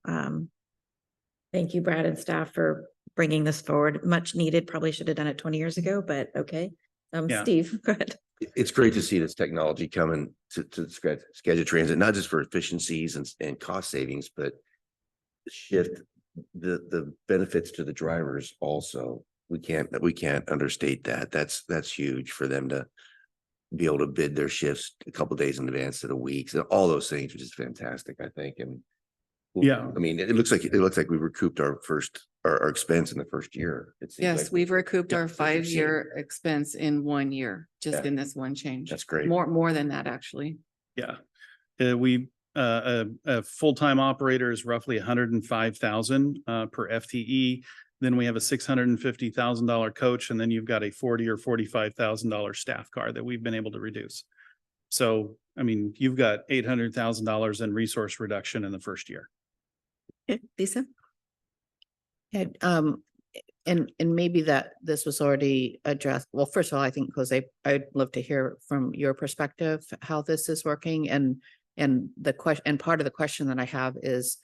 S1: thank you, Brad and staff, for bringing this forward. Much needed. Probably should have done it 20 years ago, but okay.
S11: Yeah.
S1: Steve, go ahead.
S10: It's great to see this technology coming to Skagit Transit, not just for efficiencies and cost savings, but shift the benefits to the drivers also. We can't understate that. That's huge for them to be able to bid their shifts a couple of days in advance to the weeks and all those things, which is fantastic, I think. And
S11: Yeah.
S10: I mean, it looks like we recouped our expense in the first year. It seems
S5: Yes,
S10: like
S5: we've recouped our
S10: 50%.
S5: 5-year expense in 1 year, just
S10: Yeah.
S5: in this one change.
S10: That's great.
S5: More than that, actually.
S11: Yeah. A full-time operator is roughly 105,000 per FTE. Then we have a $650,000 coach, and then you've got a $40,000 or $45,000 staff car that we've been able to reduce. So, I mean, you've got $800,000 in resource reduction in the first year.
S1: Okay, Lisa?
S7: And, And maybe that this was already addressed. Well, first of all, I think, Jose, I'd love to hear from your perspective, how this is working and the question, and part of the question that I have is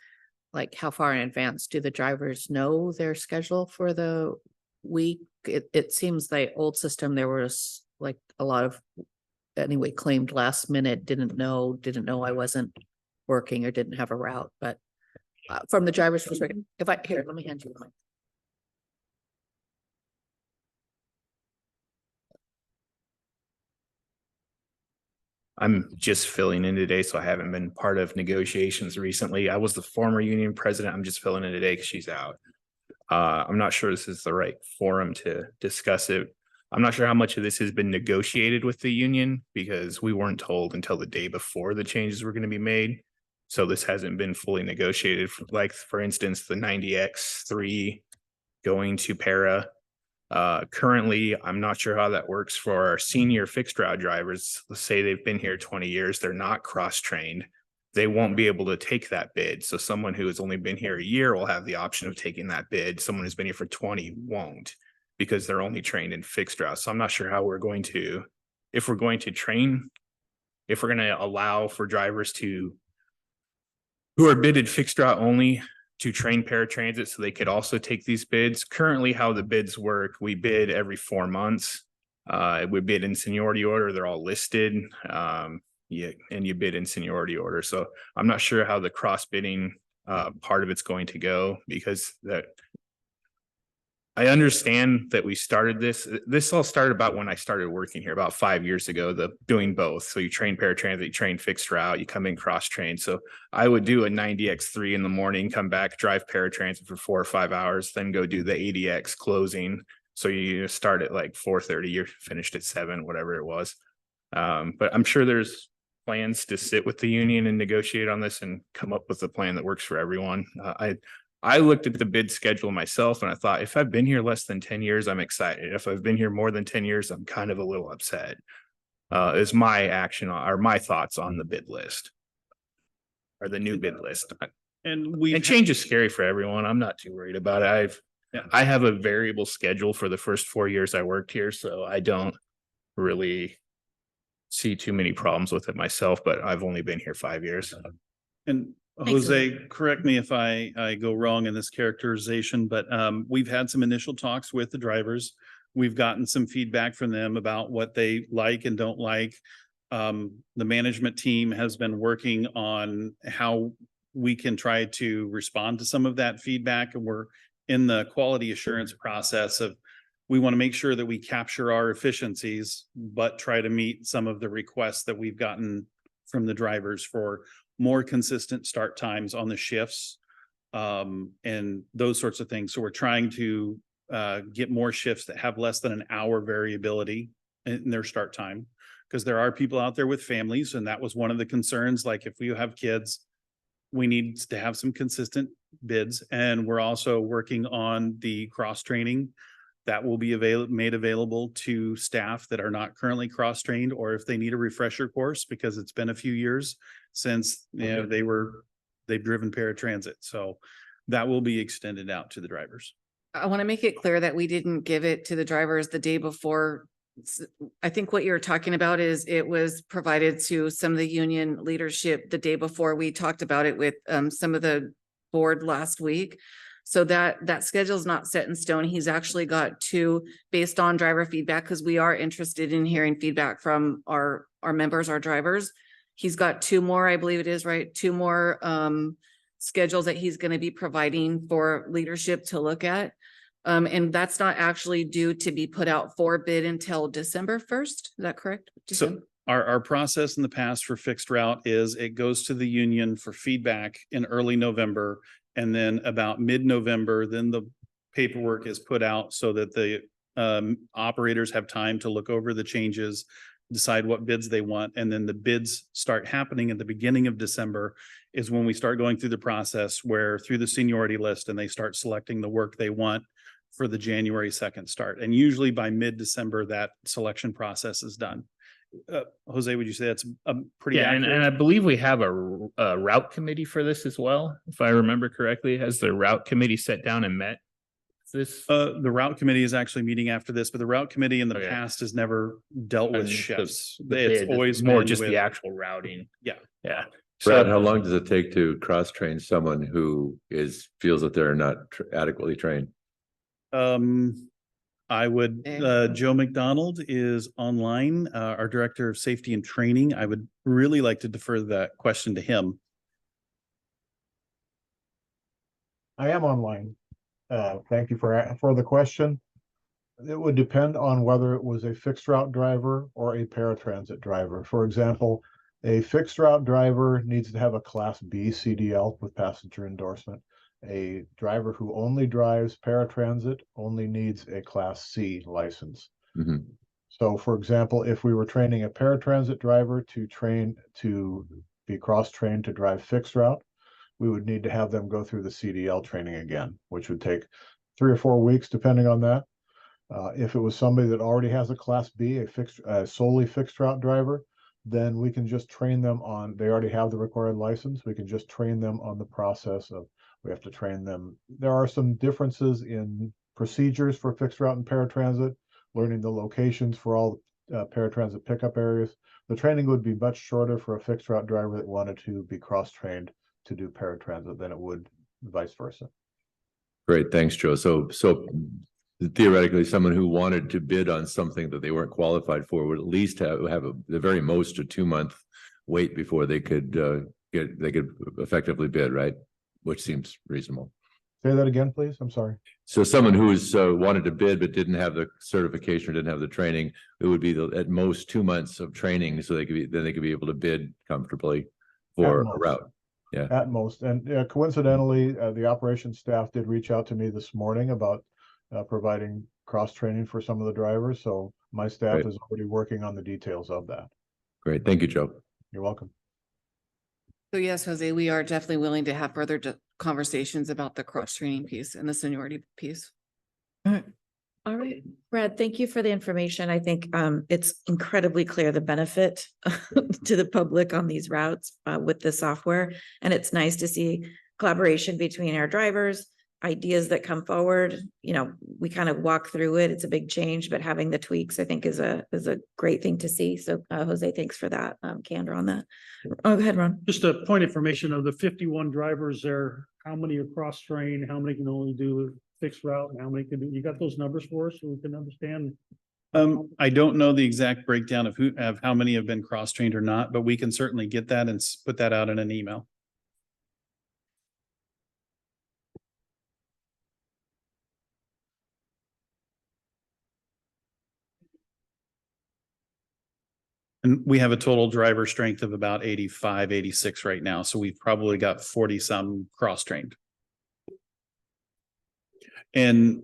S7: like, how far in advance do the drivers know their schedule for the week? It seems the old system, there was like a lot of, anyway, claimed last minute, didn't know I wasn't working or didn't have a route, but from the driver's perspective, here, let me hand you the mic.
S12: I'm just filling in today, so I haven't been part of negotiations recently. I was the former union president. I'm just filling in today because she's out. I'm not sure this is the right forum to discuss it. I'm not sure how much of this has been negotiated with the union because we weren't told until the day before the changes were going to be made. So this hasn't been fully negotiated. Like, for instance, the 90X3 going to para. Currently, I'm not sure how that works for our senior fixed route drivers. Let's say they've been here 20 years, they're not cross-trained. They won't be able to take that bid. So someone who has only been here a year will have the option of taking that bid. Someone who's been here for 20 won't, because they're only trained in fixed route. So I'm not sure how we're going to, if we're going to allow for drivers who are bidded fixed route only to train paratransit so they could also take these bids. Currently, how the bids work, we bid every 4 months. We bid in seniority order, they're all listed. And you bid in seniority order. So I'm not sure how the cross bidding part of it's going to go, because I understand that we started this all started about when I started working here about 5 years ago, doing both. So you train paratransit, you train fixed route, you come in cross train. So I would do a 90X3 in the morning, come back, drive paratransit for 4 or 5 hours, then go do the 80X closing. So you start at like 4:30, you're finished at 7, whatever it was. But I'm sure there's plans to sit with the union and negotiate on this and come up with a plan that works for everyone. I looked at the bid schedule myself and I thought, if I've been here less than 10 years, I'm excited. If I've been here more than 10 years, I'm kind of a little upset. Is my action or my thoughts on the bid list or the new bid list.
S11: And
S12: change is scary for everyone. I'm not too worried about it. I have a variable schedule for the first 4 years I worked here, so I don't really see too many problems with it myself, but I've only been here 5 years.
S11: And Jose, correct me if I go wrong in this characterization, but we've had some initial talks with the drivers. We've gotten some feedback from them about what they like and don't like. The management team has been working on how we can try to respond to some of that feedback, and we're in the quality assurance process of, we want to make sure that we capture our efficiencies, but try to meet some of the requests that we've gotten from the drivers for more consistent start times on the shifts, and those sorts of things. So we're trying to get more shifts that have less than an hour variability in their start time, because there are people out there with families, and that was one of the concerns. Like, if you have kids, we need to have some consistent bids. And we're also working on the cross training that will be made available to staff that are not currently cross trained, or if they need a refresher course, because it's been a few years since they've driven paratransit. So that will be extended out to the drivers.
S5: I want to make it clear that we didn't give it to the drivers the day before. I think what you're talking about is it was provided to some of the union leadership the day before. We talked about it with some of the board last week. So that schedule is not set in stone. He's actually got 2 based on driver feedback, because we are interested in hearing feedback from our members, our drivers. He's got 2 more, I believe it is, right? 2 more schedules that he's going to be providing for leadership to look at. And that's not actually due to be put out for bid until December 1st. Is that correct?
S11: So our process in the past for fixed route is it goes to the union for feedback in early November. And then about mid-November, then the paperwork is put out so that the operators have time to look over the changes, decide what bids they want. And then the bids start happening at the beginning of December is when we start going through the process where through the seniority list, and they start selecting the work they want for the January 2nd start. And usually by mid-December, that selection process is done. Jose, would you say that's a pretty accurate?
S12: And I believe we have a route committee for this as well. If I remember correctly, has the route committee sat down and met This,
S11: The route committee is actually meeting after this, but the route committee in the
S12: Okay.
S11: past has never dealt with
S12: and the-
S11: shifts.
S12: the
S11: It's
S12: bid,
S11: always
S12: more
S11: been
S12: just the
S11: with-
S12: actual routing.
S11: Yeah.
S12: Yeah.
S9: Brad,
S12: So
S9: how long does it take to cross-train someone who feels that they're not adequately trained?
S11: I would, Joe McDonald is online, our Director of Safety and Training. I would really like to defer that question to him.
S13: I am online. Thank you for the question. It would depend on whether it was a fixed route driver or a paratransit driver. For example, a fixed route driver needs to have a Class B CDL with passenger endorsement. A driver who only drives paratransit only needs a Class C license.
S9: Mhm.
S13: So for example, if we were training a paratransit driver to be cross-trained to drive fixed route, we would need to have them go through the CDL training again, which would take 3 or 4 weeks, depending on that. If it was somebody that already has a Class B, solely fixed route driver, then we can just train them on, they already have the required license. We can just train them on the process of, we have to train them. There are some differences in procedures for fixed route and paratransit, learning the locations for all paratransit pickup areas. The training would be much shorter for a fixed route driver that wanted to be cross-trained to do paratransit than it would vice versa.
S9: Great, thanks, Joe. So theoretically, someone who wanted to bid on something that they weren't qualified for would at least have the very most a 2-month wait before they could effectively bid, right? Which seems reasonable.
S13: Say that again, please. I'm sorry.
S9: So someone who's wanted to bid but didn't have the certification or didn't have the training, it would be at most 2 months of training, so they could be able to bid comfortably for a route. Yeah,
S13: At most. And coincidentally, the operations staff did reach out to me this morning about providing cross-training for some of the drivers. So my staff
S9: Great.
S13: is already working on the details of that.
S9: great. Thank you, Joe.
S13: You're welcome.
S5: So yes, Jose, we are definitely willing to have further conversations about the cross-training piece and the seniority piece.
S1: All right, Brad, thank you for the information. I think it's incredibly clear the benefit to the public on these routes with the software. And it's nice to see collaboration between our drivers, ideas that come forward. You know, we kind of walk through it. It's a big change, but having the tweaks, I think, is a great thing to see. So Jose, thanks for that candor on that. Oh, go ahead, Ron.
S3: Just a point of information of the 51 drivers there, how many are cross-trained, how many can only do fixed route, and how many can do, you got those numbers for us so we can understand?
S11: I don't know the exact breakdown of how many have been cross-trained or not, but we can certainly get that and put that out in an email. And we have a total driver strength of about 85, 86 right now. So we've probably got 40 some cross-trained. And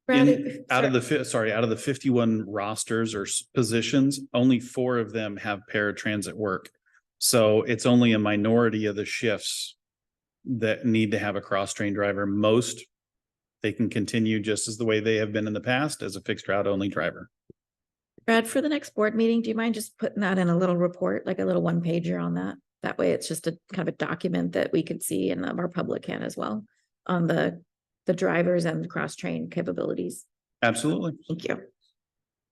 S11: out of the 51 rosters or positions, only 4 of them have paratransit work. So it's only a minority of the shifts that need to have a cross-trained driver. Most, they can continue just as the way they have been in the past as a fixed route only driver.
S1: Brad, for the next board meeting, do you mind just putting that in a little report, like a little 1-pager on that? That way it's just a kind of a document that we could see and our public can as well on the drivers and the cross-train capabilities.
S11: Absolutely.
S1: Thank you.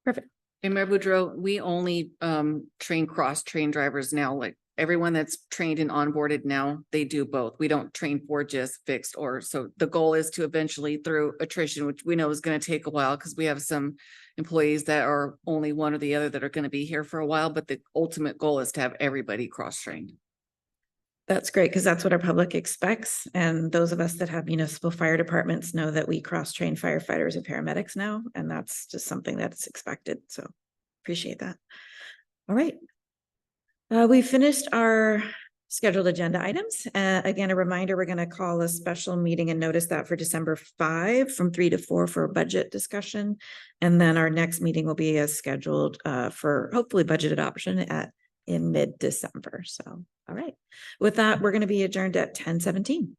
S1: Perfect.
S5: And Mayor Boudreaux, we only train cross-train drivers now. Like everyone that's trained and onboarded now, they do both. We don't train for just fixed so the goal is to eventually, through attrition, which we know is going to take a while because we have some employees that are only one or the other that are going to be here for a while, but the ultimate goal is to have everybody cross-trained.
S1: That's great because that's what our public expects. And those of us that have municipal fire departments know that we cross-train firefighters and paramedics now, and that's just something that's expected. So appreciate that. All right. We finished our scheduled agenda items. Again, a reminder, we're going to call a special meeting and notice that for December 5 from 3 to 4 for a budget discussion. And then our next meeting will be as scheduled for hopefully budget adoption in mid-December. So, all right. With that, we're going to be adjourned at 10:17.